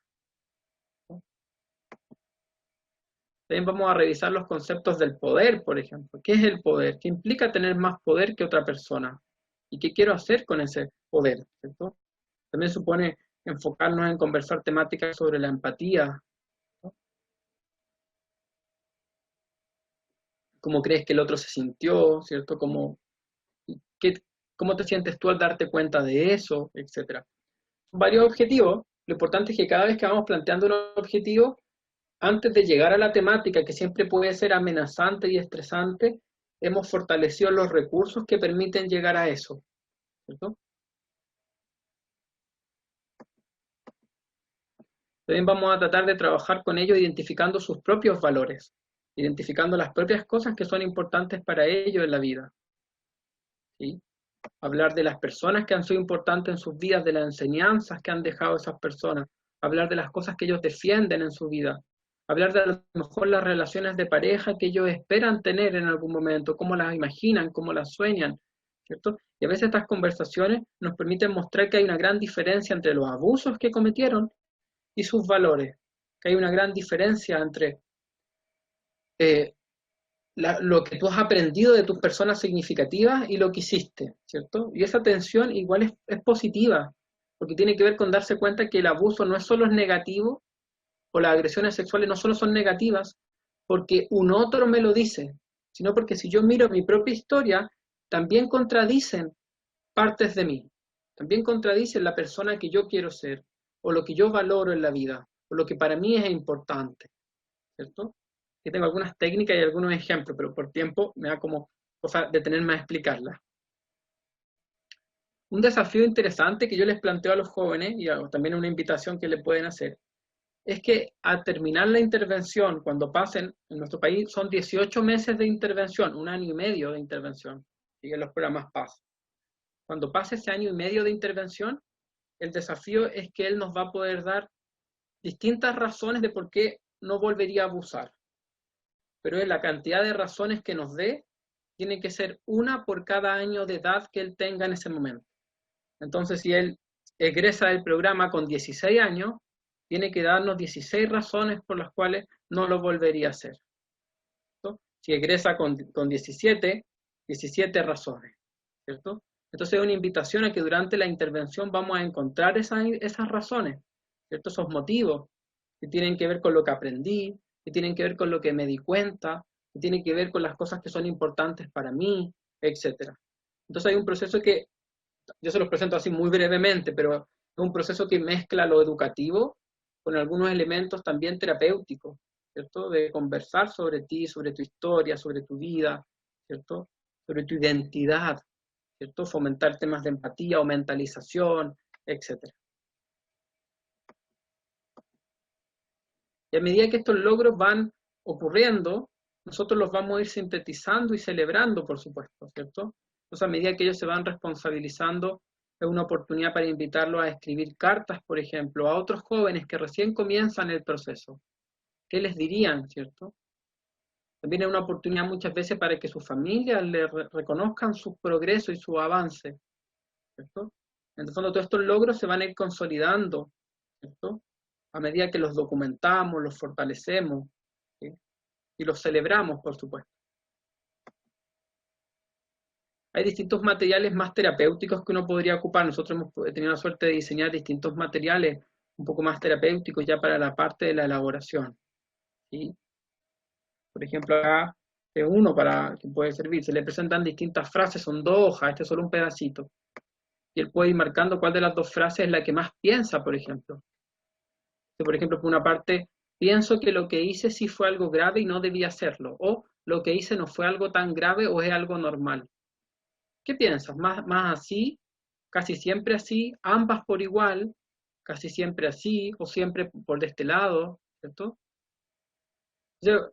También vamos a revisar los conceptos del poder, por ejemplo. ¿Qué es el poder? ¿Qué implica tener más poder que otra persona? ¿Y qué quiero hacer con ese poder? ¿Cierto? También supone enfocarnos en conversar temáticas sobre la empatía, ¿no? ¿Cómo crees que el otro se sintió? ¿Cierto? ¿Cómo te sientes tú al darte cuenta de eso? Etcétera. Varios objetivos. Lo importante es que cada vez que vamos planteando un objetivo, antes de llegar a la temática, que siempre puede ser amenazante y estresante, hemos fortalecido los recursos que permiten llegar a eso, ¿cierto? También vamos a tratar de trabajar con ellos identificando sus propios valores, identificando las propias cosas que son importantes para ellos en la vida, ¿sí? Hablar de las personas que han sido importantes en sus vidas, de las enseñanzas que han dejado esas personas, hablar de las cosas que ellos defienden en su vida, hablar de a lo mejor las relaciones de pareja que ellos esperan tener en algún momento, cómo las imaginan, cómo las sueñan, ¿cierto? Y a veces estas conversaciones nos permiten mostrar que hay una gran diferencia entre los abusos que cometieron y sus valores, que hay una gran diferencia entre lo que tú has aprendido de tus personas significativas y lo que hiciste, ¿cierto? Y esa tensión igual es positiva, porque tiene que ver con darse cuenta que el abuso no es solo negativo, o las agresiones sexuales no solo son negativas porque un otro me lo dice, sino porque si yo miro mi propia historia, también contradicen partes de mí, también contradicen la persona que yo quiero ser, o lo que yo valoro en la vida, o lo que para mí es importante, ¿cierto? Aquí tengo algunas técnicas y algunos ejemplos, pero por tiempo me da como cosa detenerme a explicarlas. Un desafío interesante que yo les planteo a los jóvenes, y también una invitación que le pueden hacer, es que al terminar la intervención, cuando pasen, en nuestro país son 18 meses de intervención, 1 año y medio de intervención, siguen los programas PAS. Cuando pase ese año y medio de intervención, el desafío es que él nos va a poder dar distintas razones de por qué no volvería a abusar. Pero la cantidad de razones que nos dé tiene que ser una por cada año de edad que él tenga en ese momento. Entonces, si él egresa del programa con 16 años, tiene que darnos 16 razones por las cuales no lo volvería a hacer, ¿cierto? Si egresa con 17, 17 razones, ¿cierto? Entonces es una invitación a que durante la intervención vamos a encontrar esas razones, ¿cierto? Esos motivos que tienen que ver con lo que aprendí, que tienen que ver con lo que me di cuenta, que tienen que ver con las cosas que son importantes para mí, etc. Entonces hay un proceso que, yo se los presento así muy brevemente, pero es un proceso que mezcla lo educativo con algunos elementos también terapéuticos, ¿cierto? De conversar sobre ti, sobre tu historia, sobre tu vida, ¿cierto? Sobre tu identidad, ¿cierto? Fomentar temas de empatía o mentalización, etc. Y a medida que estos logros van ocurriendo, nosotros los vamos a ir sintetizando y celebrando, por supuesto, ¿cierto? Entonces, a medida que ellos se van responsabilizando, es una oportunidad para invitarlos a escribir cartas, por ejemplo, a otros jóvenes que recién comienzan el proceso. ¿Qué les dirían, cierto? También es una oportunidad muchas veces para que sus familias le reconozcan su progreso y su avance, ¿cierto? En el fondo, todos estos logros se van a ir consolidando, ¿cierto? A medida que los documentamos, los fortalecemos, ¿sí? Y los celebramos, por supuesto. Hay distintos materiales más terapéuticos que uno podría ocupar. Nosotros hemos tenido la suerte de diseñar distintos materiales un poco más terapéuticos ya para la parte de la elaboración, ¿sí? Por ejemplo, acá es uno para que puede servir. Se le presentan distintas frases, son 2 hojas, este es solo un pedacito. Y él puede ir marcando cuál de las 2 frases es la que más piensa, por ejemplo. Por ejemplo, por una parte, pienso que lo que hice sí fue algo grave y no debía hacerlo. O lo que hice no fue algo tan grave o es algo normal. ¿Qué piensas? ¿Más así? ¿Casi siempre así? ¿Ambas por igual? ¿Casi siempre así? ¿O siempre por de este lado? ¿Cierto? Entonces,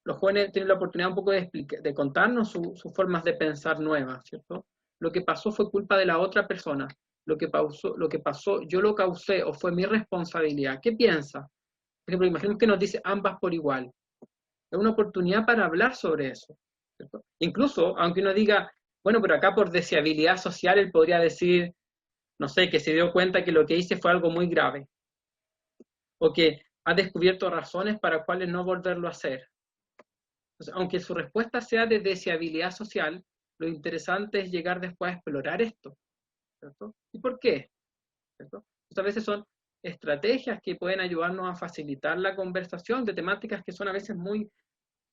los jóvenes tienen la oportunidad un poco de contarnos sus formas de pensar nuevas, ¿cierto? Lo que pasó fue culpa de la otra persona. Lo que pasó, yo lo causé o fue mi responsabilidad. ¿Qué piensa? Por ejemplo, imaginemos que nos dice ambas por igual. Es una oportunidad para hablar sobre eso, ¿cierto? Incluso, aunque uno diga, bueno, pero acá por deseabilidad social él podría decir, no sé, que se dio cuenta que lo que hice fue algo muy grave. O que ha descubierto razones para cuales no volverlo a hacer. Entonces, aunque su respuesta sea de deseabilidad social, lo interesante es llegar después a explorar esto, ¿cierto? ¿Y por qué? ¿Cierto? Entonces, a veces son estrategias que pueden ayudarnos a facilitar la conversación de temáticas que son a veces muy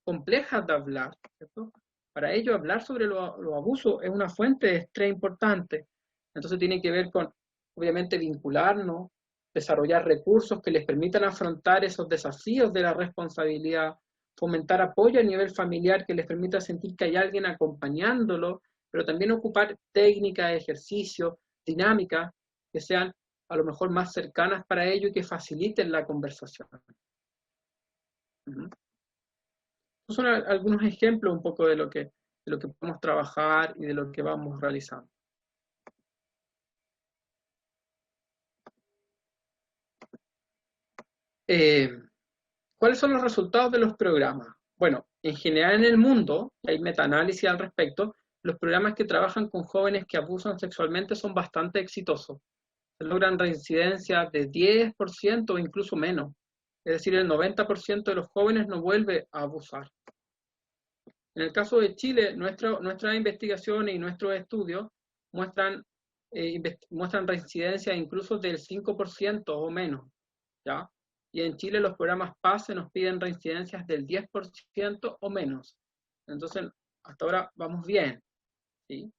complejas de hablar, ¿cierto? Para ello, hablar sobre los abusos es una fuente de estrés importante. Entonces tiene que ver con, obviamente, vincularnos, desarrollar recursos que les permitan afrontar esos desafíos de la responsabilidad, fomentar apoyo a nivel familiar que les permita sentir que hay alguien acompañándolo, pero también ocupar técnicas, ejercicios, dinámicas que sean a lo mejor más cercanas para ello y que faciliten la conversación. Estos son algunos ejemplos un poco de lo que podemos trabajar y de lo que vamos realizando. ¿Cuáles son los resultados de los programas? Bueno, en general en el mundo, hay metaanálisis al respecto, los programas que trabajan con jóvenes que abusan sexualmente son bastante exitosos. Se logran reincidencias de 10% o incluso menos. Es decir, el 90% de los jóvenes no vuelve a abusar. En el caso de Chile, nuestras investigaciones y nuestros estudios muestran, muestran reincidencia incluso del 5% o menos, ¿ya? Y en Chile los programas PASE nos piden reincidencias del 10% o menos. Entonces, hasta ahora vamos bien, ¿sí?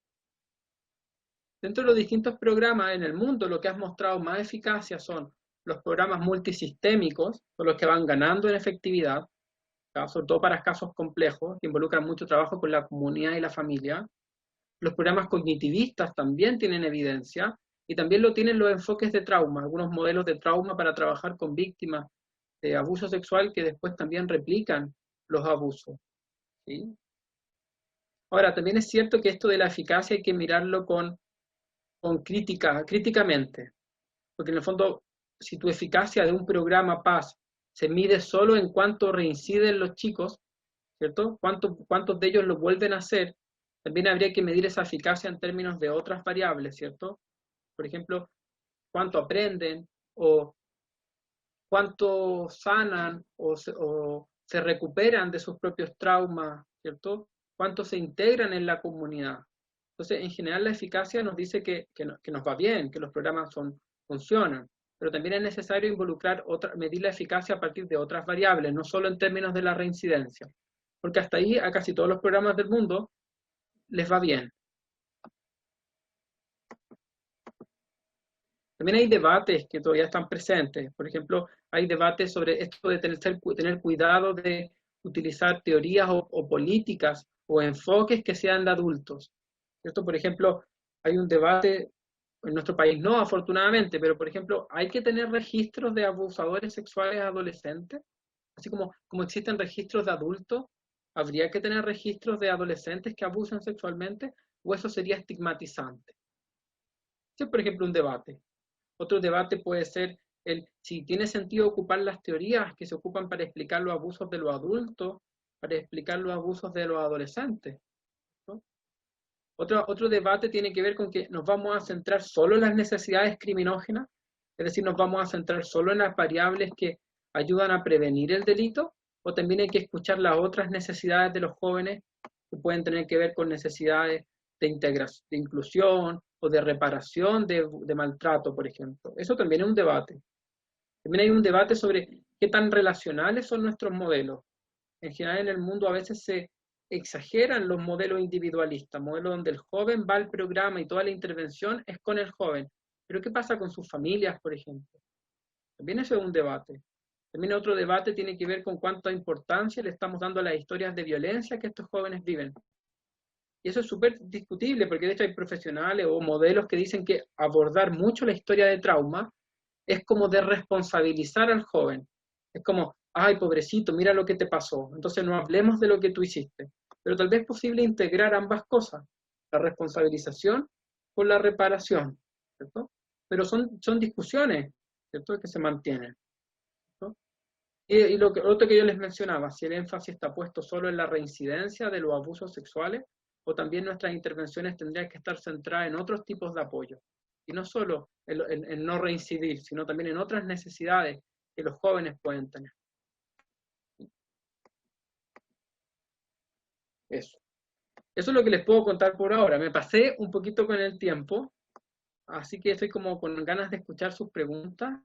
Dentro de los distintos programas en el mundo, lo que ha mostrado más eficacia son los programas multisistémicos, son los que van ganando en efectividad, ¿ya? Sobre todo para casos complejos, que involucran mucho trabajo con la comunidad y la familia. Los programas cognitivistas también tienen evidencia, y también lo tienen los enfoques de trauma, algunos modelos de trauma para trabajar con víctimas de abuso sexual que después también replican los abusos, ¿sí? Ahora, también es cierto que esto de la eficacia hay que mirarlo con críticamente, porque en el fondo, si tu eficacia de un programa PAS se mide solo en cuánto reinciden los chicos, ¿cierto? ¿Cuántos de ellos lo vuelven a hacer? También habría que medir esa eficacia en términos de otras variables, ¿cierto? Por ejemplo, cuánto aprenden, o cuánto sanan, o se recuperan de sus propios traumas, ¿cierto? Cuánto se integran en la comunidad. Entonces, en general, la eficacia nos dice que nos va bien, que los programas funcionan, pero también es necesario involucrar medir la eficacia a partir de otras variables, no solo en términos de la reincidencia, porque hasta ahí a casi todos los programas del mundo les va bien. También hay debates que todavía están presentes. Por ejemplo, hay debates sobre esto de tener cuidado de utilizar teorías o políticas o enfoques que sean de adultos. ¿Cierto? Por ejemplo, hay un debate, en nuestro país no, afortunadamente, pero por ejemplo, ¿hay que tener registros de abusadores sexuales adolescentes? Así como existen registros de adultos, ¿habría que tener registros de adolescentes que abusan sexualmente? ¿O eso sería estigmatizante? Ese es, por ejemplo, un debate. Otro debate puede ser si tiene sentido ocupar las teorías que se ocupan para explicar los abusos de los adultos, para explicar los abusos de los adolescentes, ¿no? Otro debate tiene que ver con que nos vamos a centrar solo en las necesidades criminógenas, es decir, nos vamos a centrar solo en las variables que ayudan a prevenir el delito, o también hay que escuchar las otras necesidades de los jóvenes que pueden tener que ver con necesidades de integración, de inclusión o de reparación de maltrato, por ejemplo. Eso también es un debate. También hay un debate sobre qué tan relacionales son nuestros modelos. En general en el mundo a veces se exageran los modelos individualistas, modelos donde el joven va al programa y toda la intervención es con el joven. Pero ¿qué pasa con sus familias, por ejemplo? También eso es un debate. También otro debate tiene que ver con cuánta importancia le estamos dando a las historias de violencia que estos jóvenes viven. Y eso es súper discutible, porque de hecho hay profesionales o modelos que dicen que abordar mucho la historia de trauma es como desresponsabilizar al joven. Es como, ay, pobrecito, mira lo que te pasó. Entonces no hablemos de lo que tú hiciste. Pero tal vez es posible integrar ambas cosas, la responsabilización con la reparación, ¿cierto? Pero son discusiones, ¿cierto?, que se mantienen, ¿no? Y otro que yo les mencionaba, si el énfasis está puesto solo en la reincidencia de los abusos sexuales, o también nuestras intervenciones tendrían que estar centradas en otros tipos de apoyo. Y no solo en no reincidir, sino también en otras necesidades que los jóvenes pueden tener. Eso. Eso es lo que les puedo contar por ahora. Me pasé un poquito con el tiempo, así que estoy como con ganas de escuchar sus preguntas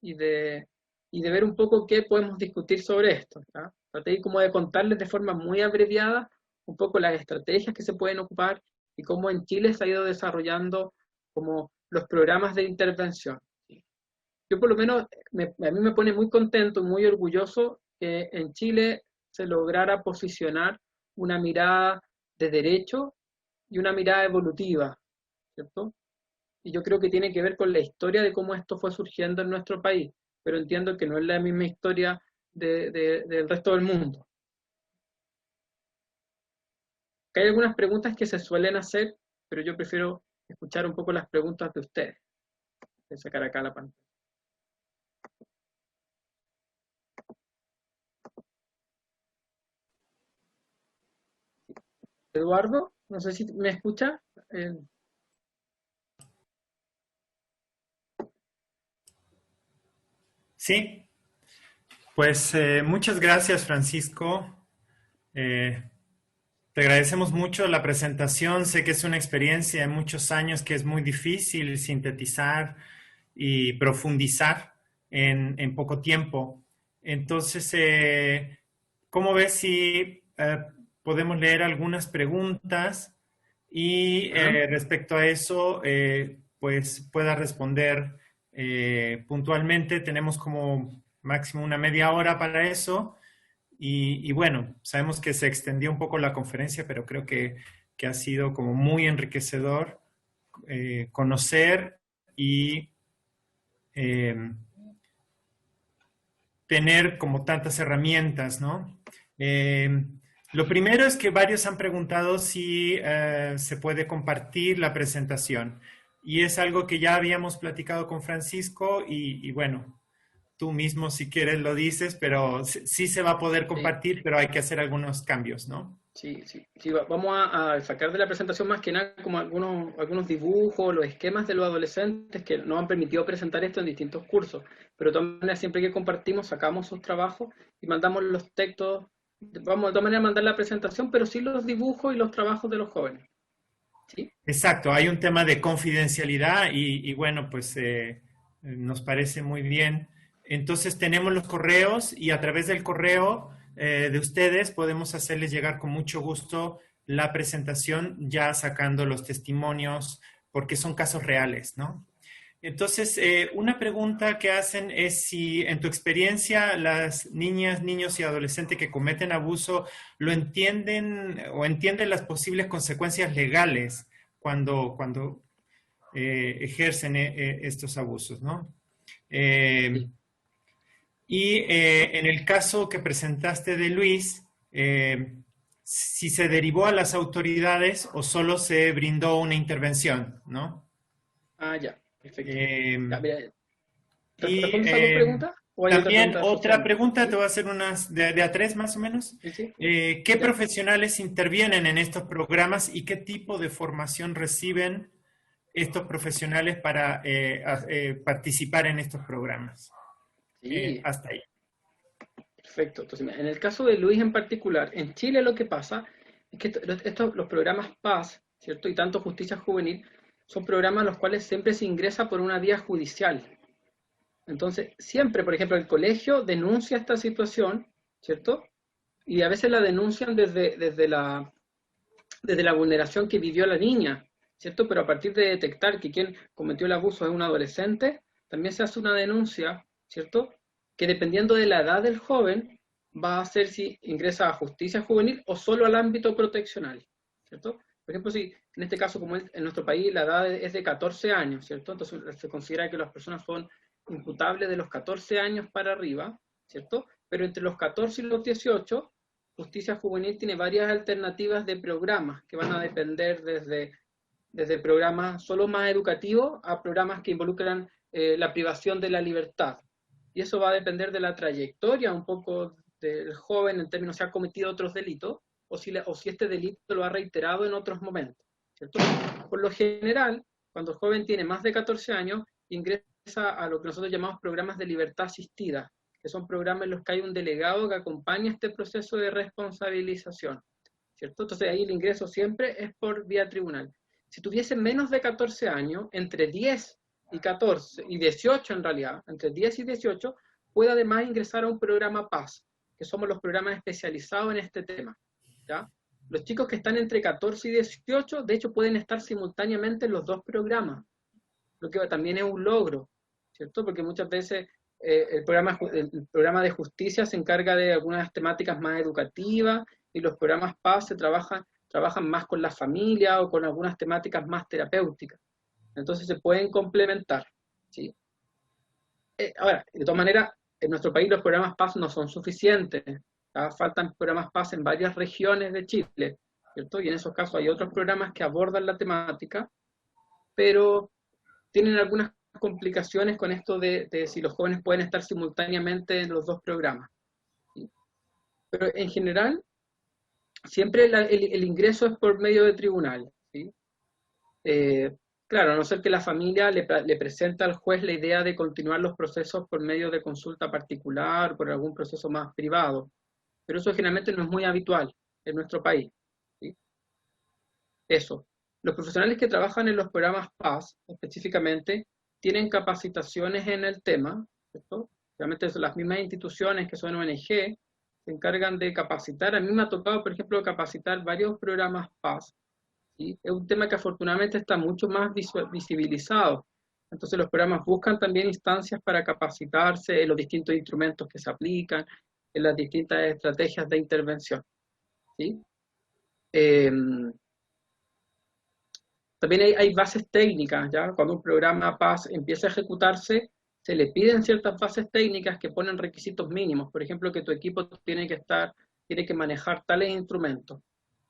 y de ver un poco qué podemos discutir sobre esto, ¿ya? Traté como de contarles de forma muy abreviada un poco las estrategias que se pueden ocupar y cómo en Chile se ha ido desarrollando como los programas de intervención. Yo por lo menos, a mí me pone muy contento, muy orgulloso que en Chile se lograra posicionar una mirada de derecho y una mirada evolutiva, ¿cierto? Y yo creo que tiene que ver con la historia de cómo esto fue surgiendo en nuestro país, pero entiendo que no es la misma historia del resto del mundo. Hay algunas preguntas que se suelen hacer, pero yo prefiero escuchar un poco las preguntas de ustedes. Voy a sacar acá la pantalla. Eduardo, no sé si me escucha. Sí. Pues muchas gracias, Francisco. Te agradecemos mucho la presentación. Sé que es una experiencia de muchos años que es muy difícil sintetizar y profundizar en poco tiempo. Entonces, ¿cómo ves si podemos leer algunas preguntas y respecto a eso, pues pueda responder puntualmente? Tenemos como máximo una media hora para eso. Y bueno, sabemos que se extendió un poco la conferencia, pero creo que ha sido como muy enriquecedor conocer y eh, tener como tantas herramientas, ¿no? Lo primero es que varios han preguntado si se puede compartir la presentación. Y es algo que ya habíamos platicado con Francisco y bueno, tú mismo si quieres lo dices, pero sí se va a poder Sí, compartir, pero hay que hacer algunos cambios, ¿no? sí, sí. Sí, vamos a sacar de la presentación más que nada como algunos dibujos, los esquemas de los adolescentes que nos han permitido presentar esto en distintos cursos. Pero de todas maneras, siempre que compartimos, sacamos sus trabajos y mandamos los textos. Vamos de todas maneras a mandar la presentación, pero sí los dibujos y los trabajos de los jóvenes. ¿Sí? Exacto, hay un tema de confidencialidad y bueno, pues nos parece muy bien. Entonces tenemos los correos y a través del correo de ustedes podemos hacerles llegar con mucho gusto la presentación ya sacando los testimonios porque son casos reales, ¿no? Entonces, una pregunta que hacen es si en tu experiencia las niñas, niños y adolescentes que cometen abuso lo entienden o entienden las posibles consecuencias legales cuando ejercen estos abusos, ¿no? Eh, Sí. en el caso que presentaste de Luis, si se derivó a las autoridades o solo se brindó una intervención, ¿no? Ah, ya, perfecto. Eh, Ya, mira, Y ¿respondes a dos preguntas? ¿O hay otra también pregunta otra asociada? pregunta, te ¿Sí? voy a hacer unas de a tres más o menos. ¿Sí? ¿Sí? ¿Qué ¿Ya? profesionales intervienen en estos programas y qué tipo de formación reciben estos profesionales para participar en estos programas? Sí, Hasta ahí. perfecto. Entonces, mira, en el caso de Luis en particular, en Chile lo que pasa es que los programas PAS, ¿cierto? Y tanto Justicia Juvenil, son programas los cuales siempre se ingresa por una vía judicial. Entonces, siempre, por ejemplo, el colegio denuncia esta situación, ¿cierto? Y a veces la denuncian desde la vulneración que vivió la niña, ¿cierto? Pero a partir de detectar que quien cometió el abuso es un adolescente, también se hace una denuncia, ¿cierto? Que dependiendo de la edad del joven, va a ser si ingresa a justicia juvenil o solo al ámbito proteccional, ¿cierto? Por ejemplo, si en este caso, como en nuestro país, la edad es de 14 años, ¿cierto? Entonces se considera que las personas son imputables de los 14 años para arriba, ¿cierto? Pero entre los 14 y los 18, Justicia Juvenil tiene varias alternativas de programas que van a depender desde programas solo más educativos a programas que involucran la privación de la libertad. Y eso va a depender de la trayectoria un poco del joven en términos si ha cometido otros delitos o si este delito lo ha reiterado en otros momentos, ¿cierto? Por lo general, cuando el joven tiene más de 14 años, ingresa a lo que nosotros llamamos programas de libertad asistida, que son programas en los que hay un delegado que acompaña este proceso de responsabilización, ¿cierto? Entonces ahí el ingreso siempre es por vía tribunal. Si tuviese menos de 14 años, entre 10 y 14, y 18 en realidad, entre 10 y 18, puede además ingresar a un programa PAS, que somos los programas especializados en este tema, ¿ya? Los chicos que están entre 14 y 18, de hecho, pueden estar simultáneamente en los dos programas, lo que también es un logro, ¿cierto? Porque muchas veces el programa de justicia se encarga de algunas temáticas más educativas y los programas PAS trabajan más con la familia o con algunas temáticas más terapéuticas. Entonces se pueden complementar, ¿sí? Ahora, de todas maneras, en nuestro país los programas PAS no son suficientes. ¿Ya? Faltan programas PAS en varias regiones de Chile, ¿cierto? Y en esos casos hay otros programas que abordan la temática, pero tienen algunas complicaciones con esto de si los jóvenes pueden estar simultáneamente en los dos programas, ¿sí? Pero en general, siempre el ingreso es por medio de tribunal, ¿sí? Claro, a no ser que la familia le presenta al juez la idea de continuar los procesos por medio de consulta particular, por algún proceso más privado. Pero eso generalmente no es muy habitual en nuestro país, ¿sí? Eso. Los profesionales que trabajan en los programas PAS, específicamente, tienen capacitaciones en el tema, ¿cierto? Realmente son las mismas instituciones que son ONG, se encargan de capacitar. A mí me ha tocado, por ejemplo, capacitar varios programas PAS, ¿sí? Es un tema que afortunadamente está mucho más visibilizado. Entonces los programas buscan también instancias para capacitarse en los distintos instrumentos que se aplican, en las distintas estrategias de intervención, ¿sí? También hay bases técnicas, ¿ya? Cuando un programa PAS empieza a ejecutarse, se le piden ciertas bases técnicas que ponen requisitos mínimos. Por ejemplo, que tu equipo tiene que manejar tales instrumentos,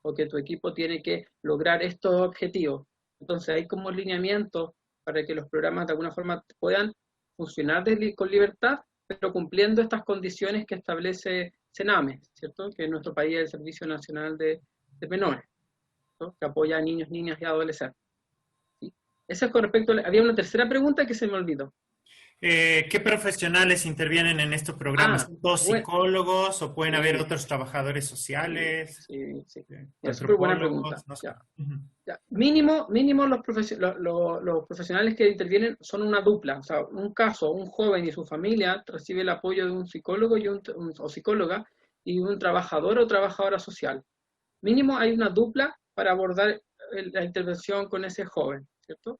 o que tu equipo tiene que lograr estos objetivos. Entonces hay como lineamientos para que los programas de alguna forma puedan funcionar con libertad, pero cumpliendo estas condiciones que establece CENAME, ¿cierto? Que en nuestro país es el Servicio Nacional de Menores, ¿no? Que apoya a niños, niñas y adolescentes, ¿sí? Eso es con respecto había una tercera pregunta que se me olvidó. ¿Qué profesionales intervienen en estos programas? ¿Son todos psicólogos o pueden haber otros trabajadores sociales? Sí. Es súper buena pregunta. No sé. Ya. Mínimo los profesionales que intervienen son una dupla. O sea, un caso, un joven y su familia recibe el apoyo de un psicólogo o psicóloga y un trabajador o trabajadora social. Mínimo hay una dupla para abordar la intervención con ese joven, ¿cierto?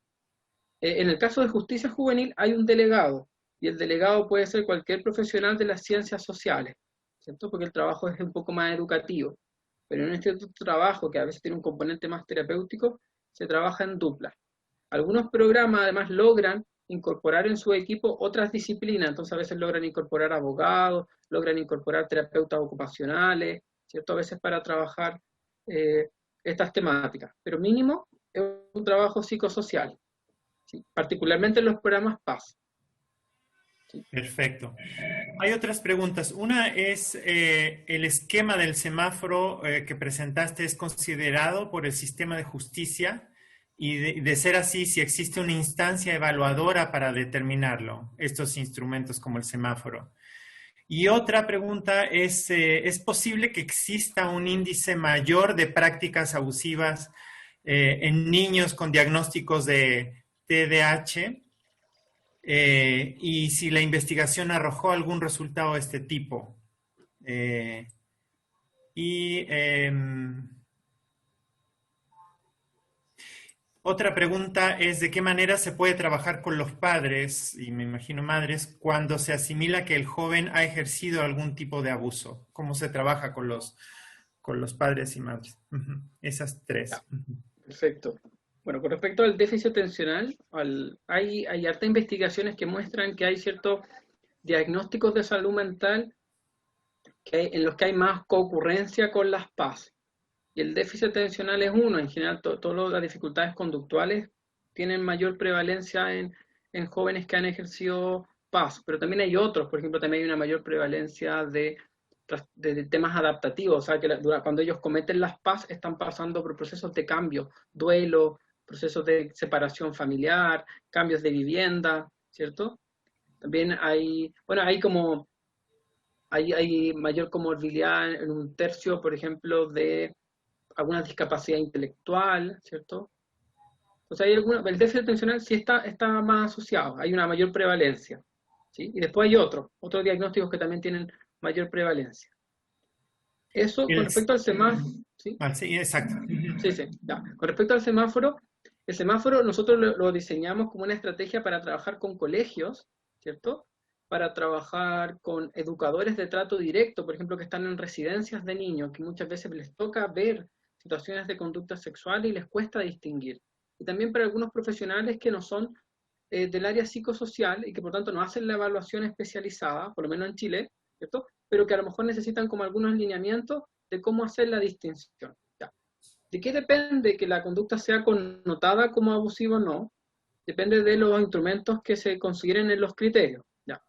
En el caso de justicia juvenil hay un delegado, y el delegado puede ser cualquier profesional de las ciencias sociales, ¿cierto? Porque el trabajo es un poco más educativo. Pero en este trabajo, que a veces tiene un componente más terapéutico, se trabaja en dupla. Algunos programas además logran incorporar en su equipo otras disciplinas, entonces a veces logran incorporar abogados, logran incorporar terapeutas ocupacionales, ¿cierto? A veces para trabajar estas temáticas. Pero mínimo es un trabajo psicosocial, ¿sí? Particularmente en los programas PAS. ¿Sí? Perfecto. Hay otras preguntas. Una es, ¿el esquema del semáforo que presentaste es considerado por el sistema de justicia? Y de ser así, si existe una instancia evaluadora para determinarlo, estos instrumentos como el semáforo. Y otra pregunta ¿es posible que exista un índice mayor de prácticas abusivas en niños con diagnósticos de TDAH? Y si la investigación arrojó algún resultado de este tipo. Otra pregunta es ¿de qué manera se puede trabajar con los padres, y me imagino madres, cuando se asimila que el joven ha ejercido algún tipo de abuso? ¿Cómo se trabaja con los padres y madres? Esas tres. Perfecto. Bueno, con respecto al déficit atencional, hay hartas investigaciones que muestran que hay ciertos diagnósticos de salud mental en los que hay más concurrencia con las PAS. Y el déficit atencional es uno. En general, todas las dificultades conductuales tienen mayor prevalencia en jóvenes que han ejercido PAS, pero también hay otros. Por ejemplo, también hay una mayor prevalencia de temas adaptativos, o sea, que cuando ellos cometen las PAS están pasando por procesos de cambio, duelo, procesos de separación familiar, cambios de vivienda, ¿cierto? También hay mayor comorbilidad en un tercio, por ejemplo, de alguna discapacidad intelectual, ¿cierto? O sea, el déficit atencional sí está más asociado, hay una mayor prevalencia, ¿sí? Y después hay otros diagnósticos que también tienen mayor prevalencia. Eso con respecto al semáforo, ¿sí? Sí, exacto. Sí, ya. Con respecto al semáforo, el semáforo nosotros lo diseñamos como una estrategia para trabajar con colegios, ¿cierto? Para trabajar con educadores de trato directo, por ejemplo, que están en residencias de niños, que muchas veces les toca ver situaciones de conducta sexual y les cuesta distinguir. Y también para algunos profesionales que no son del área psicosocial y que por tanto no hacen la evaluación especializada, por lo menos en Chile, ¿cierto? Pero que a lo mejor necesitan como algunos lineamientos de cómo hacer la distinción. ¿Ya? ¿De qué depende que la conducta sea connotada como abusiva o no? Depende de los instrumentos que se consideren en los criterios. ¿Ya?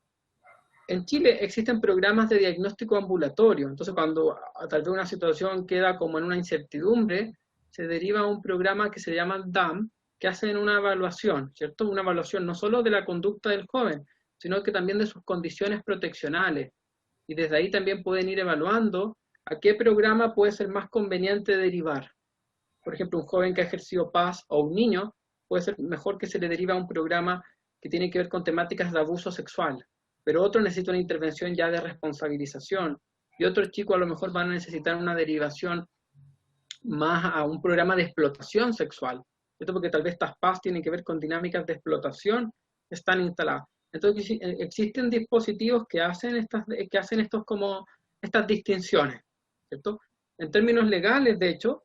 En Chile existen programas de diagnóstico ambulatorio, entonces cuando tal vez una situación queda como en una incertidumbre, se deriva a un programa que se llama DAM, que hacen una evaluación, ¿cierto? Una evaluación no solo de la conducta del joven, sino que también de sus condiciones proteccionales. Y desde ahí también pueden ir evaluando a qué programa puede ser más conveniente derivar. Por ejemplo, un joven que ha ejercido paz o un niño, puede ser mejor que se le deriva a un programa que tiene que ver con temáticas de abuso sexual, pero otro necesita una intervención ya de responsabilización, y otros chicos a lo mejor van a necesitar una derivación más a un programa de explotación sexual, ¿cierto? Porque tal vez estas paz tienen que ver con dinámicas de explotación que están instaladas. Entonces existen dispositivos que hacen estas distinciones, ¿cierto? En términos legales, de hecho,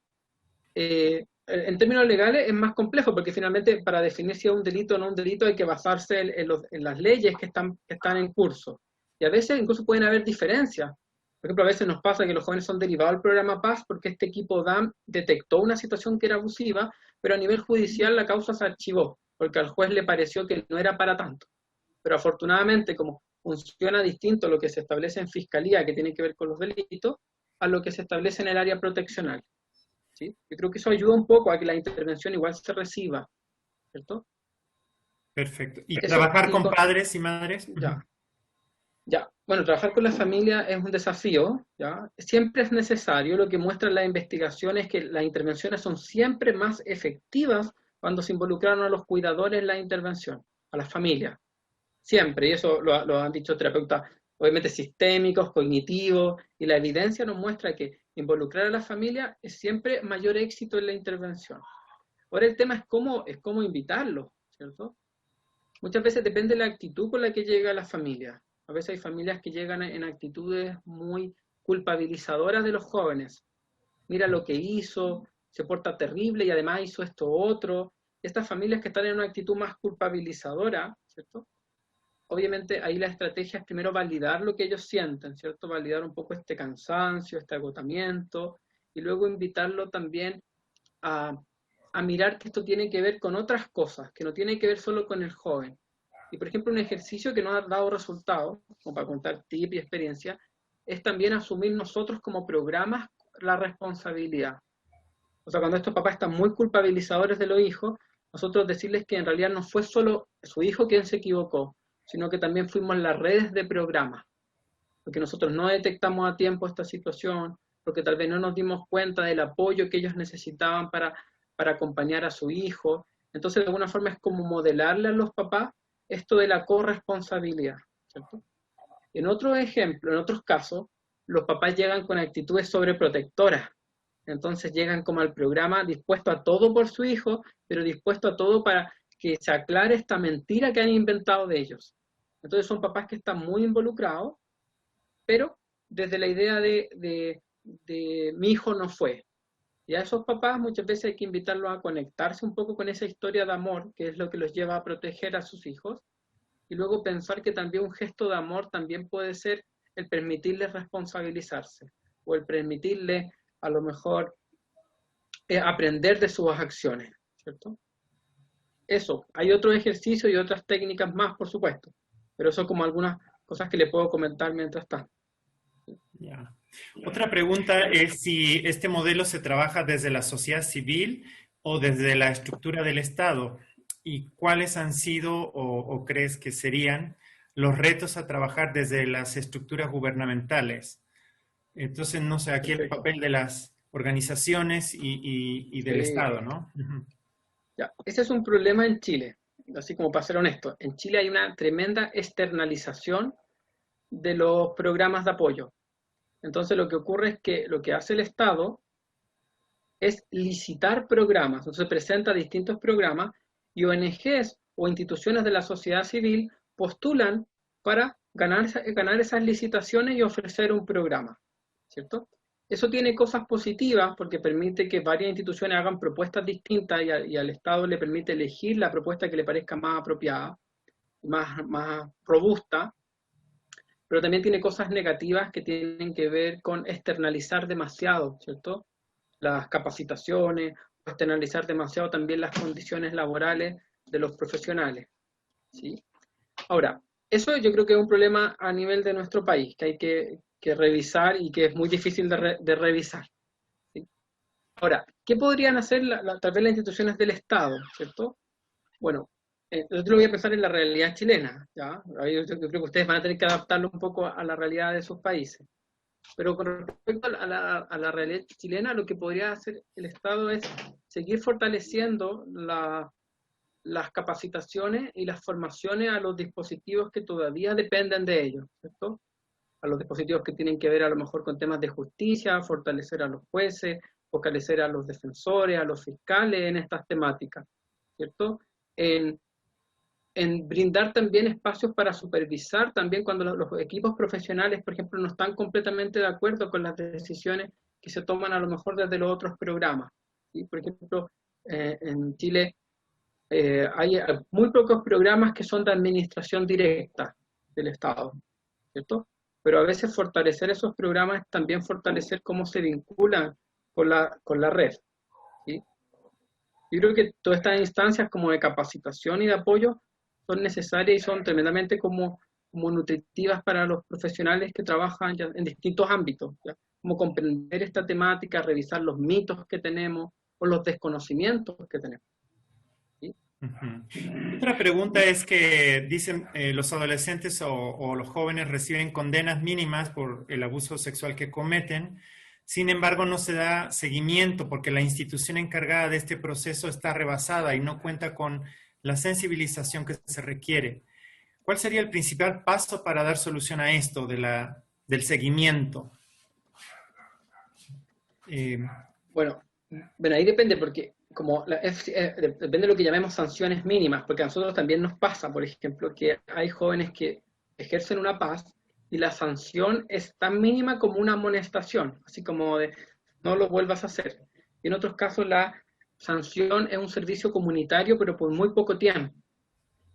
en términos legales es más complejo, porque finalmente para definir si es un delito o no un delito hay que basarse en las leyes que están en curso. Y a veces incluso pueden haber diferencias. Por ejemplo, a veces nos pasa que los jóvenes son derivados del programa Paz porque este equipo DAM detectó una situación que era abusiva, pero a nivel judicial la causa se archivó, porque al juez le pareció que no era para tanto. Pero afortunadamente, como funciona distinto lo que se establece en fiscalía, que tiene que ver con los delitos, a lo que se establece en el área proteccional. ¿Sí? Yo creo que eso ayuda un poco a que la intervención igual se reciba, ¿cierto? Perfecto. ¿Y trabajar con padres y madres? Ya. Bueno, trabajar con la familia es un desafío, ¿ya? Siempre es necesario. Lo que muestran las investigaciones es que las intervenciones son siempre más efectivas cuando se involucraron a los cuidadores en la intervención, a las familias. Siempre, y eso lo han dicho terapeutas, obviamente sistémicos, cognitivos, y la evidencia nos muestra que involucrar a la familia es siempre mayor éxito en la intervención. Ahora el tema es cómo invitarlos, ¿cierto? Muchas veces depende de la actitud con la que llega la familia. A veces hay familias que llegan en actitudes muy culpabilizadoras de los jóvenes. Mira lo que hizo, se porta terrible y además hizo esto otro. Estas familias que están en una actitud más culpabilizadora, ¿cierto? Obviamente ahí la estrategia es primero validar lo que ellos sienten, ¿cierto? Validar un poco este cansancio, este agotamiento, y luego invitarlo también a mirar que esto tiene que ver con otras cosas, que no tiene que ver solo con el joven. Y por ejemplo, un ejercicio que nos ha dado resultados, como para contar tips y experiencia, es también asumir nosotros como programas la responsabilidad. O sea, cuando estos papás están muy culpabilizadores de los hijos, nosotros decirles que en realidad no fue solo su hijo quien se equivocó, sino que también fuimos las redes de programas, porque nosotros no detectamos a tiempo esta situación, porque tal vez no nos dimos cuenta del apoyo que ellos necesitaban para acompañar a su hijo. Entonces, de alguna forma es como modelarle a los papás esto de la corresponsabilidad, ¿cierto? En otros ejemplos, en otros casos, los papás llegan con actitudes sobreprotectoras. Entonces llegan como al programa dispuesto a todo por su hijo, pero dispuesto a todo para que se aclare esta mentira que han inventado de ellos. Entonces son papás que están muy involucrados, pero desde la idea de mi hijo no fue. Y a esos papás muchas veces hay que invitarlos a conectarse un poco con esa historia de amor, que es lo que los lleva a proteger a sus hijos, y luego pensar que también un gesto de amor también puede ser el permitirles responsabilizarse, o el permitirles a lo mejor aprender de sus acciones, ¿cierto? Eso, hay otros ejercicios y otras técnicas más, por supuesto, pero eso como algunas cosas que le puedo comentar mientras tanto. Ya. Otra pregunta es si este modelo se trabaja desde la sociedad civil o desde la estructura del Estado, y cuáles han sido o crees que serían los retos a trabajar desde las estructuras gubernamentales. Entonces, no sé, aquí el papel de las organizaciones y del Estado, ¿no? Ya, ese es un problema en Chile, así como para ser honesto. En Chile hay una tremenda externalización de los programas de apoyo. Entonces lo que ocurre es que lo que hace el Estado es licitar programas. Entonces presenta distintos programas y ONGs o instituciones de la sociedad civil postulan para ganar esas licitaciones y ofrecer un programa, ¿cierto? Eso tiene cosas positivas porque permite que varias instituciones hagan propuestas distintas y al Estado le permite elegir la propuesta que le parezca más apropiada, más robusta, pero también tiene cosas negativas que tienen que ver con externalizar demasiado, ¿cierto? Las capacitaciones, o externalizar demasiado también las condiciones laborales de los profesionales, ¿sí? Ahora, eso yo creo que es un problema a nivel de nuestro país, que hay que revisar y que es muy difícil de revisar, ¿sí? Ahora, ¿qué podrían hacer tal vez las instituciones del Estado, ¿cierto? Bueno, yo lo voy a pensar en la realidad chilena, ¿ya? Yo creo que ustedes van a tener que adaptarlo un poco a la realidad de sus países. Pero con respecto a la realidad chilena, lo que podría hacer el Estado es seguir fortaleciendo las capacitaciones y las formaciones a los dispositivos que todavía dependen de ellos, ¿cierto? A los dispositivos que tienen que ver a lo mejor con temas de justicia, fortalecer a los jueces, fortalecer a los defensores, a los fiscales en estas temáticas, ¿cierto? En brindar también espacios para supervisar también cuando los equipos profesionales, por ejemplo, no están completamente de acuerdo con las decisiones que se toman a lo mejor desde los otros programas, ¿sí? Por ejemplo, en Chile hay muy pocos programas que son de administración directa del Estado, ¿cierto? Pero a veces fortalecer esos programas es también fortalecer cómo se vinculan con la red, ¿sí? Yo creo que todas estas instancias como de capacitación y de apoyo son necesarias y son tremendamente como nutritivas para los profesionales que trabajan ya en distintos ámbitos, ¿ya? Como comprender esta temática, revisar los mitos que tenemos o los desconocimientos que tenemos. ¿Sí? Otra pregunta es que dicen los adolescentes o los jóvenes reciben condenas mínimas por el abuso sexual que cometen. Sin embargo, no se da seguimiento porque la institución encargada de este proceso está rebasada y no cuenta con la sensibilización que se requiere. ¿Cuál sería el principal paso para dar solución a esto del seguimiento? Bueno, ahí depende porque depende de lo que llamemos sanciones mínimas, porque a nosotros también nos pasa, por ejemplo, que hay jóvenes que ejercen una paz y la sanción es tan mínima como una amonestación, así como de no lo vuelvas a hacer. Y en otros casos la sanción es un servicio comunitario, pero por muy poco tiempo.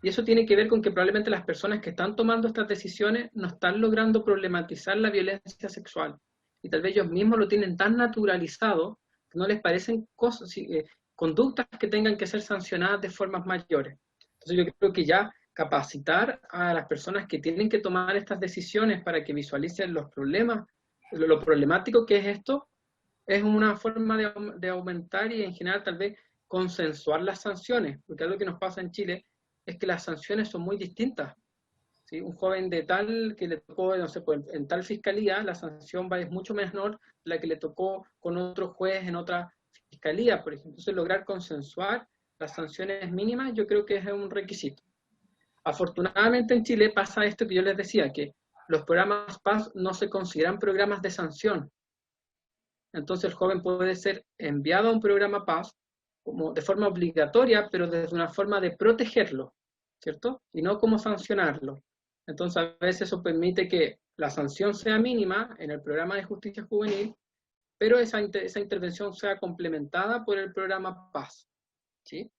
Y eso tiene que ver con que probablemente las personas que están tomando estas decisiones no están logrando problematizar la violencia sexual. Y tal vez ellos mismos lo tienen tan naturalizado que no les parecen conductas que tengan que ser sancionadas de formas mayores. Entonces yo creo que ya capacitar a las personas que tienen que tomar estas decisiones para que visualicen los problemas, lo problemático que es esto, es una forma de aumentar y en general tal vez consensuar las sanciones, porque algo que nos pasa en Chile es que las sanciones son muy distintas. ¿Sí? Un joven de tal que le tocó, no sé, pues, en tal fiscalía, la sanción es mucho menor de la que le tocó con otro juez en otra fiscalía, por ejemplo. Entonces lograr consensuar las sanciones mínimas yo creo que es un requisito. Afortunadamente en Chile pasa esto que yo les decía, que los programas PAS no se consideran programas de sanción. Entonces el joven puede ser enviado a un programa PAS como de forma obligatoria, pero desde una forma de protegerlo, ¿cierto? Y no como sancionarlo. Entonces a veces eso permite que la sanción sea mínima en el programa de justicia juvenil, pero esa intervención sea complementada por el programa PAS, ¿sí?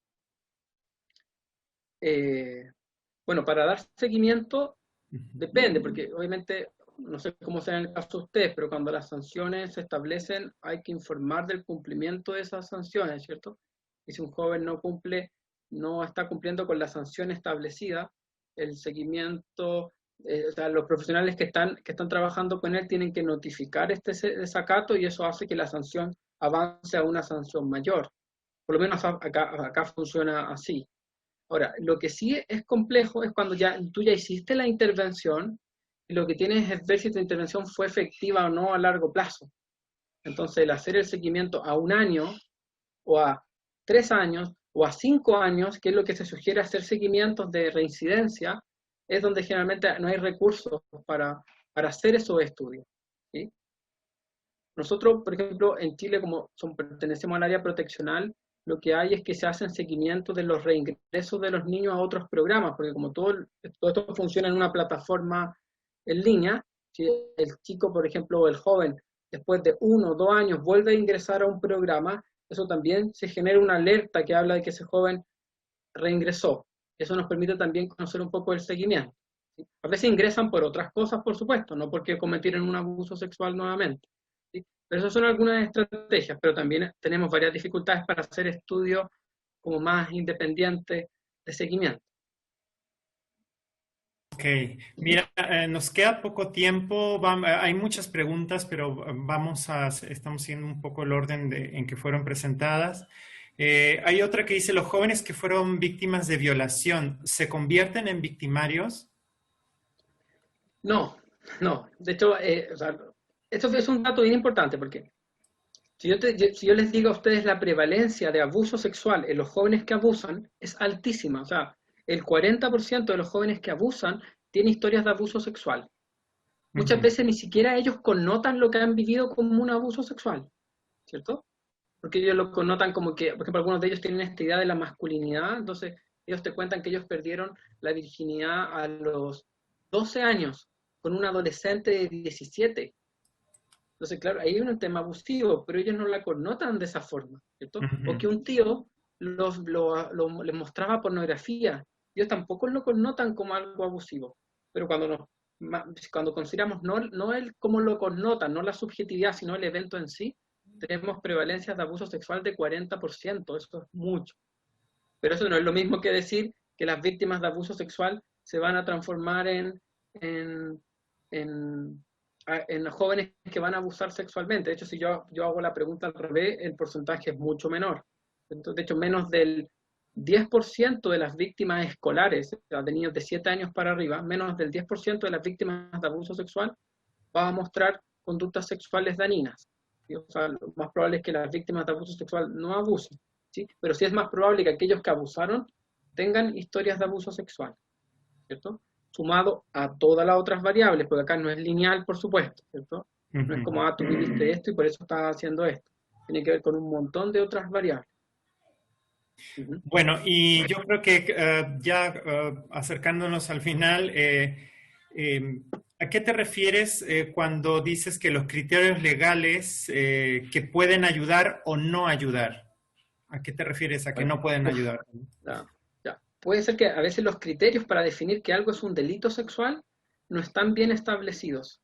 Bueno, para dar seguimiento depende, porque obviamente, no sé cómo será en el caso de ustedes, pero cuando las sanciones se establecen hay que informar del cumplimiento de esas sanciones, ¿cierto? Y si un joven no está cumpliendo con la sanción establecida, el seguimiento, o sea, los profesionales que están trabajando con él tienen que notificar este desacato y eso hace que la sanción avance a una sanción mayor. Por lo menos acá funciona así. Ahora, lo que sí es complejo es cuando tú ya hiciste la intervención y lo que tienes es ver si tu intervención fue efectiva o no a largo plazo. Entonces, el hacer el seguimiento a 1 año o a 3 años o a 5 años, que es lo que se sugiere hacer seguimientos de reincidencia, es donde generalmente no hay recursos para hacer esos estudios, ¿sí? Nosotros, por ejemplo, en Chile, como pertenecemos al área proteccional, lo que hay es que se hacen seguimientos de los reingresos de los niños a otros programas, porque como todo esto funciona en una plataforma en línea, si el chico, por ejemplo, o el joven, después de 1 o 2 años vuelve a ingresar a un programa, eso también se genera una alerta que habla de que ese joven reingresó. Eso nos permite también conocer un poco el seguimiento, ¿sí? A veces ingresan por otras cosas, por supuesto, no porque cometieron un abuso sexual nuevamente, ¿sí? Pero esas son algunas estrategias, pero también tenemos varias dificultades para hacer estudios como más independientes de seguimiento. Ok, mira, nos queda poco tiempo, hay muchas preguntas, pero estamos siguiendo un poco el orden en que fueron presentadas. Hay otra que dice, los jóvenes que fueron víctimas de violación, ¿se convierten en victimarios? No, no. De hecho, o sea, esto es un dato bien importante porque si yo les digo a ustedes la prevalencia de abuso sexual en los jóvenes que abusan, es altísima. O sea, el 40% de los jóvenes que abusan tiene historias de abuso sexual. Muchas veces ni siquiera ellos connotan lo que han vivido como un abuso sexual, ¿cierto? Porque ellos lo connotan como que, por ejemplo, algunos de ellos tienen esta idea de la masculinidad, entonces ellos te cuentan que ellos perdieron la virginidad a los 12 años con un adolescente de 17. Entonces, claro, ahí hay un tema abusivo, pero ellos no la connotan de esa forma, ¿cierto? O que un tío les mostraba pornografía, ellos tampoco lo connotan como algo abusivo, pero cuando consideramos no el cómo lo connotan, no la subjetividad, sino el evento en sí, tenemos prevalencias de abuso sexual de 40%, eso es mucho. Pero eso no es lo mismo que decir que las víctimas de abuso sexual se van a transformar en jóvenes que van a abusar sexualmente. De hecho, si yo hago la pregunta al revés, el porcentaje es mucho menor. Entonces, de hecho, menos del 10% de las víctimas escolares, o sea, de niños de 7 años para arriba, menos del 10% de las víctimas de abuso sexual va a mostrar conductas sexuales dañinas. ¿Sí? O sea, lo más probable es que las víctimas de abuso sexual no abusen, ¿sí? Pero sí es más probable que aquellos que abusaron tengan historias de abuso sexual, ¿cierto? Sumado a todas las otras variables, porque acá no es lineal, por supuesto, ¿cierto? No es como, tú viviste esto y por eso estás haciendo esto. Tiene que ver con un montón de otras variables. Bueno, y yo creo que acercándonos al final, ¿a qué te refieres cuando dices que los criterios legales que pueden ayudar o no ayudar? ¿A qué te refieres a que no pueden ayudar? Ya. Puede ser que a veces los criterios para definir que algo es un delito sexual no están bien establecidos,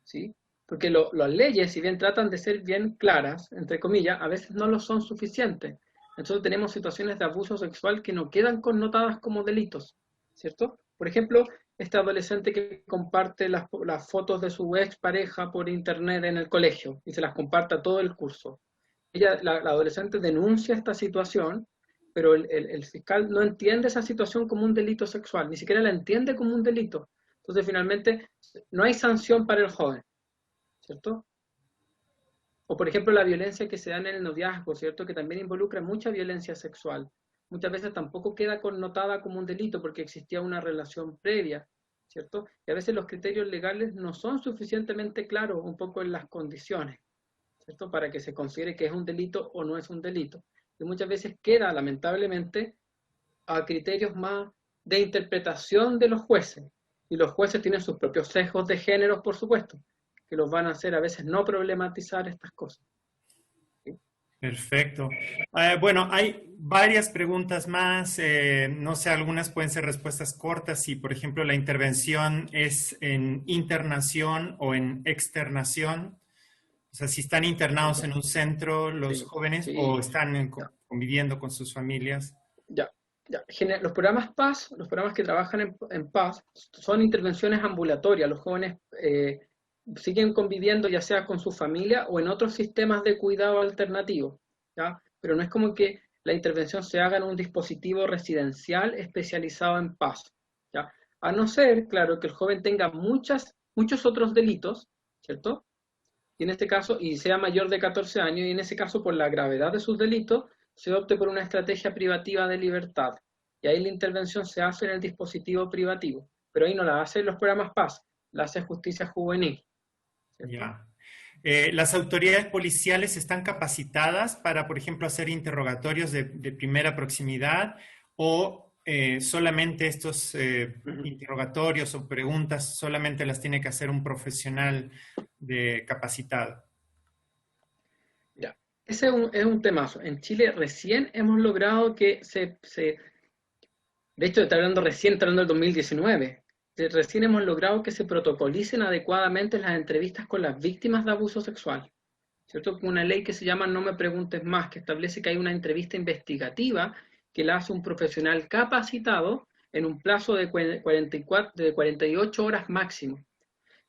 ¿sí? Porque las leyes, si bien tratan de ser bien claras, entre comillas, a veces no lo son suficientes. Entonces tenemos situaciones de abuso sexual que no quedan connotadas como delitos, ¿cierto? Por ejemplo, este adolescente que comparte las fotos de su expareja por internet en el colegio y se las comparte a todo el curso. La adolescente denuncia esta situación, pero el fiscal no entiende esa situación como un delito sexual, ni siquiera la entiende como un delito. Entonces finalmente no hay sanción para el joven, ¿cierto? O por ejemplo la violencia que se da en el noviazgo, ¿cierto? Que también involucra mucha violencia sexual. Muchas veces tampoco queda connotada como un delito porque existía una relación previa, ¿cierto? Y a veces los criterios legales no son suficientemente claros un poco en las condiciones, ¿cierto? Para que se considere que es un delito o no es un delito. Y muchas veces queda, lamentablemente, a criterios más de interpretación de los jueces. Y los jueces tienen sus propios sesgos de género, por supuesto, que los van a hacer a veces no problematizar estas cosas. ¿Sí? Perfecto. Bueno, hay varias preguntas más. No sé, algunas pueden ser respuestas cortas. Si, por ejemplo, la intervención es en internación o en externación. O sea, si están internados en un centro los jóvenes o están conviviendo con sus familias. Ya. Los programas PAS, los programas que trabajan en PAS, son intervenciones ambulatorias. Los jóvenes siguen conviviendo ya sea con su familia o en otros sistemas de cuidado alternativos, ¿ya? Pero no es como que la intervención se haga en un dispositivo residencial especializado en PAS, ¿ya? A no ser, claro, que el joven tenga muchos otros delitos, ¿cierto? Y en este caso, y sea mayor de 14 años, y en ese caso, por la gravedad de sus delitos, se opte por una estrategia privativa de libertad. Y ahí la intervención se hace en el dispositivo privativo. Pero ahí no la hace los programas PAS, la hace Justicia Juvenil. Ya. ¿Las autoridades policiales están capacitadas para, por ejemplo, hacer interrogatorios de primera proximidad o solamente estos interrogatorios o preguntas solamente las tiene que hacer un profesional capacitado? Ya, ese es un temazo. En Chile recién hemos logrado que de hecho, está hablando del 2019. Recién hemos logrado que se protocolicen adecuadamente las entrevistas con las víctimas de abuso sexual, ¿cierto? Con una ley que se llama No me preguntes más, que establece que hay una entrevista investigativa que la hace un profesional capacitado en un plazo de 48 horas máximo.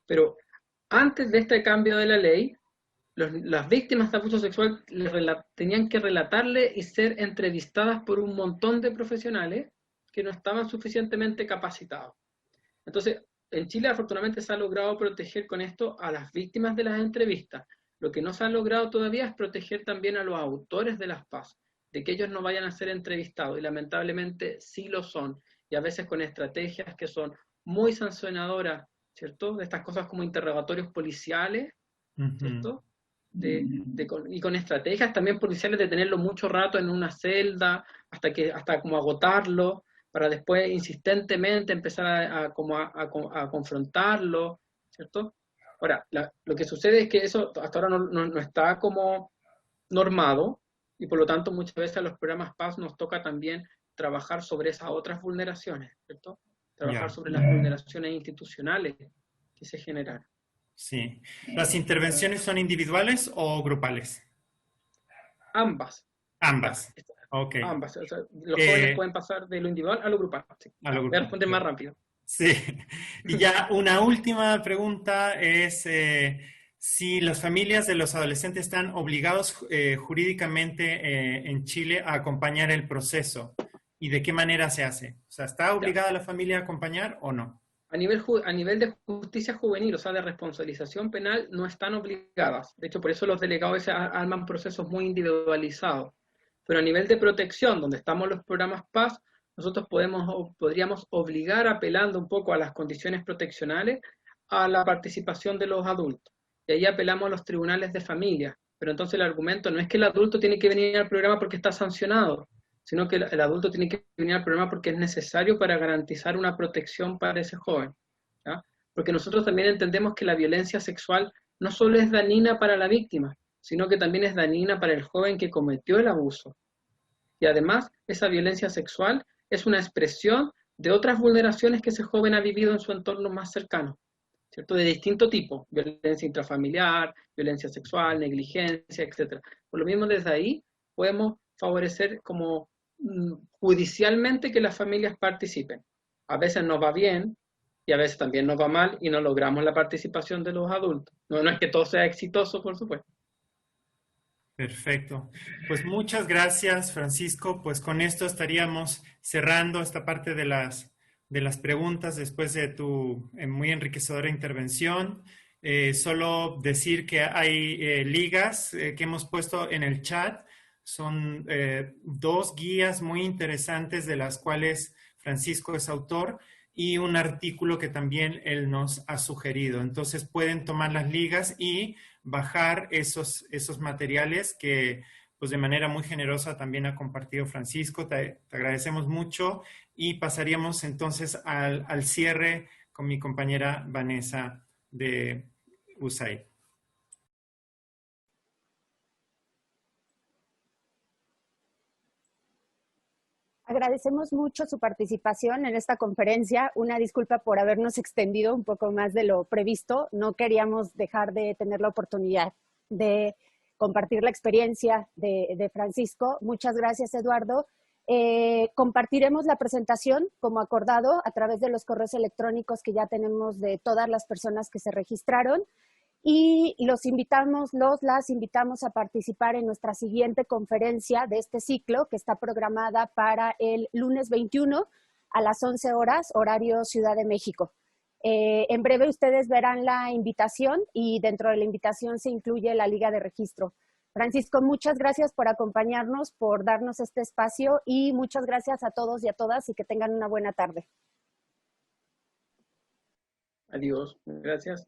Pero antes de este cambio de la ley, las víctimas de abuso sexual tenían que relatarle y ser entrevistadas por un montón de profesionales que no estaban suficientemente capacitados. Entonces, en Chile afortunadamente se ha logrado proteger con esto a las víctimas de las entrevistas. Lo que no se ha logrado todavía es proteger también a los autores de las PAS, de que ellos no vayan a ser entrevistados, y lamentablemente sí lo son, y a veces con estrategias que son muy sancionadoras, ¿cierto? De estas cosas como interrogatorios policiales, ¿cierto? Y con estrategias también policiales de tenerlo mucho rato en una celda, hasta como agotarlo, para después insistentemente empezar a confrontarlo, ¿cierto? Ahora, lo que sucede es que eso hasta ahora no está como normado, y por lo tanto muchas veces a los programas PAS nos toca también trabajar sobre esas otras vulneraciones, ¿cierto? Trabajar sobre las vulneraciones institucionales que se generan. Sí. ¿Las intervenciones son individuales o grupales? Ambas. Ambas. Ok. Ambas. O sea, los jóvenes pueden pasar de lo individual a lo grupal. Sí. A lo grupal. Voy a responder más rápido. Sí. Y ya una última pregunta es si las familias de los adolescentes están obligados jurídicamente en Chile a acompañar el proceso. ¿Y de qué manera se hace? O sea, ¿está obligada la familia a acompañar o no? A nivel de justicia juvenil, o sea, de responsabilización penal, no están obligadas. De hecho, por eso los delegados arman procesos muy individualizados. Pero a nivel de protección, donde estamos los programas PAS, nosotros podríamos obligar, apelando un poco a las condiciones proteccionales, a la participación de los adultos. Y ahí apelamos a los tribunales de familia. Pero entonces el argumento no es que el adulto tiene que venir al programa porque está sancionado, sino que el adulto tiene que venir al programa porque es necesario para garantizar una protección para ese joven, ¿ya? Porque nosotros también entendemos que la violencia sexual no solo es dañina para la víctima, sino que también es dañina para el joven que cometió el abuso. Y además, esa violencia sexual es una expresión de otras vulneraciones que ese joven ha vivido en su entorno más cercano, ¿cierto? De distinto tipo: violencia intrafamiliar, violencia sexual, negligencia, etc. Por lo mismo, desde ahí podemos favorecer como judicialmente que las familias participen. A veces nos va bien y a veces también nos va mal y no logramos la participación de los adultos. No es que todo sea exitoso, por supuesto. Perfecto. Pues muchas gracias, Francisco. Pues con esto estaríamos cerrando esta parte de las preguntas después de tu muy enriquecedora intervención. Solo decir que hay ligas que hemos puesto en el chat. Son 2 guías muy interesantes de las cuales Francisco es autor y un artículo que también él nos ha sugerido. Entonces pueden tomar las ligas y bajar esos materiales que pues de manera muy generosa también ha compartido Francisco. Te agradecemos mucho y pasaríamos entonces al cierre con mi compañera Vanessa de USAID. Agradecemos mucho su participación en esta conferencia. Una disculpa por habernos extendido un poco más de lo previsto. No queríamos dejar de tener la oportunidad de compartir la experiencia de Francisco. Muchas gracias, Eduardo. Compartiremos la presentación como acordado a través de los correos electrónicos que ya tenemos de todas las personas que se registraron. Y las invitamos a participar en nuestra siguiente conferencia de este ciclo, que está programada para el lunes 21 a las 11 horas, horario Ciudad de México. En breve ustedes verán la invitación y dentro de la invitación se incluye la liga de registro. Francisco, muchas gracias por acompañarnos, por darnos este espacio y muchas gracias a todos y a todas y que tengan una buena tarde. Adiós. Gracias.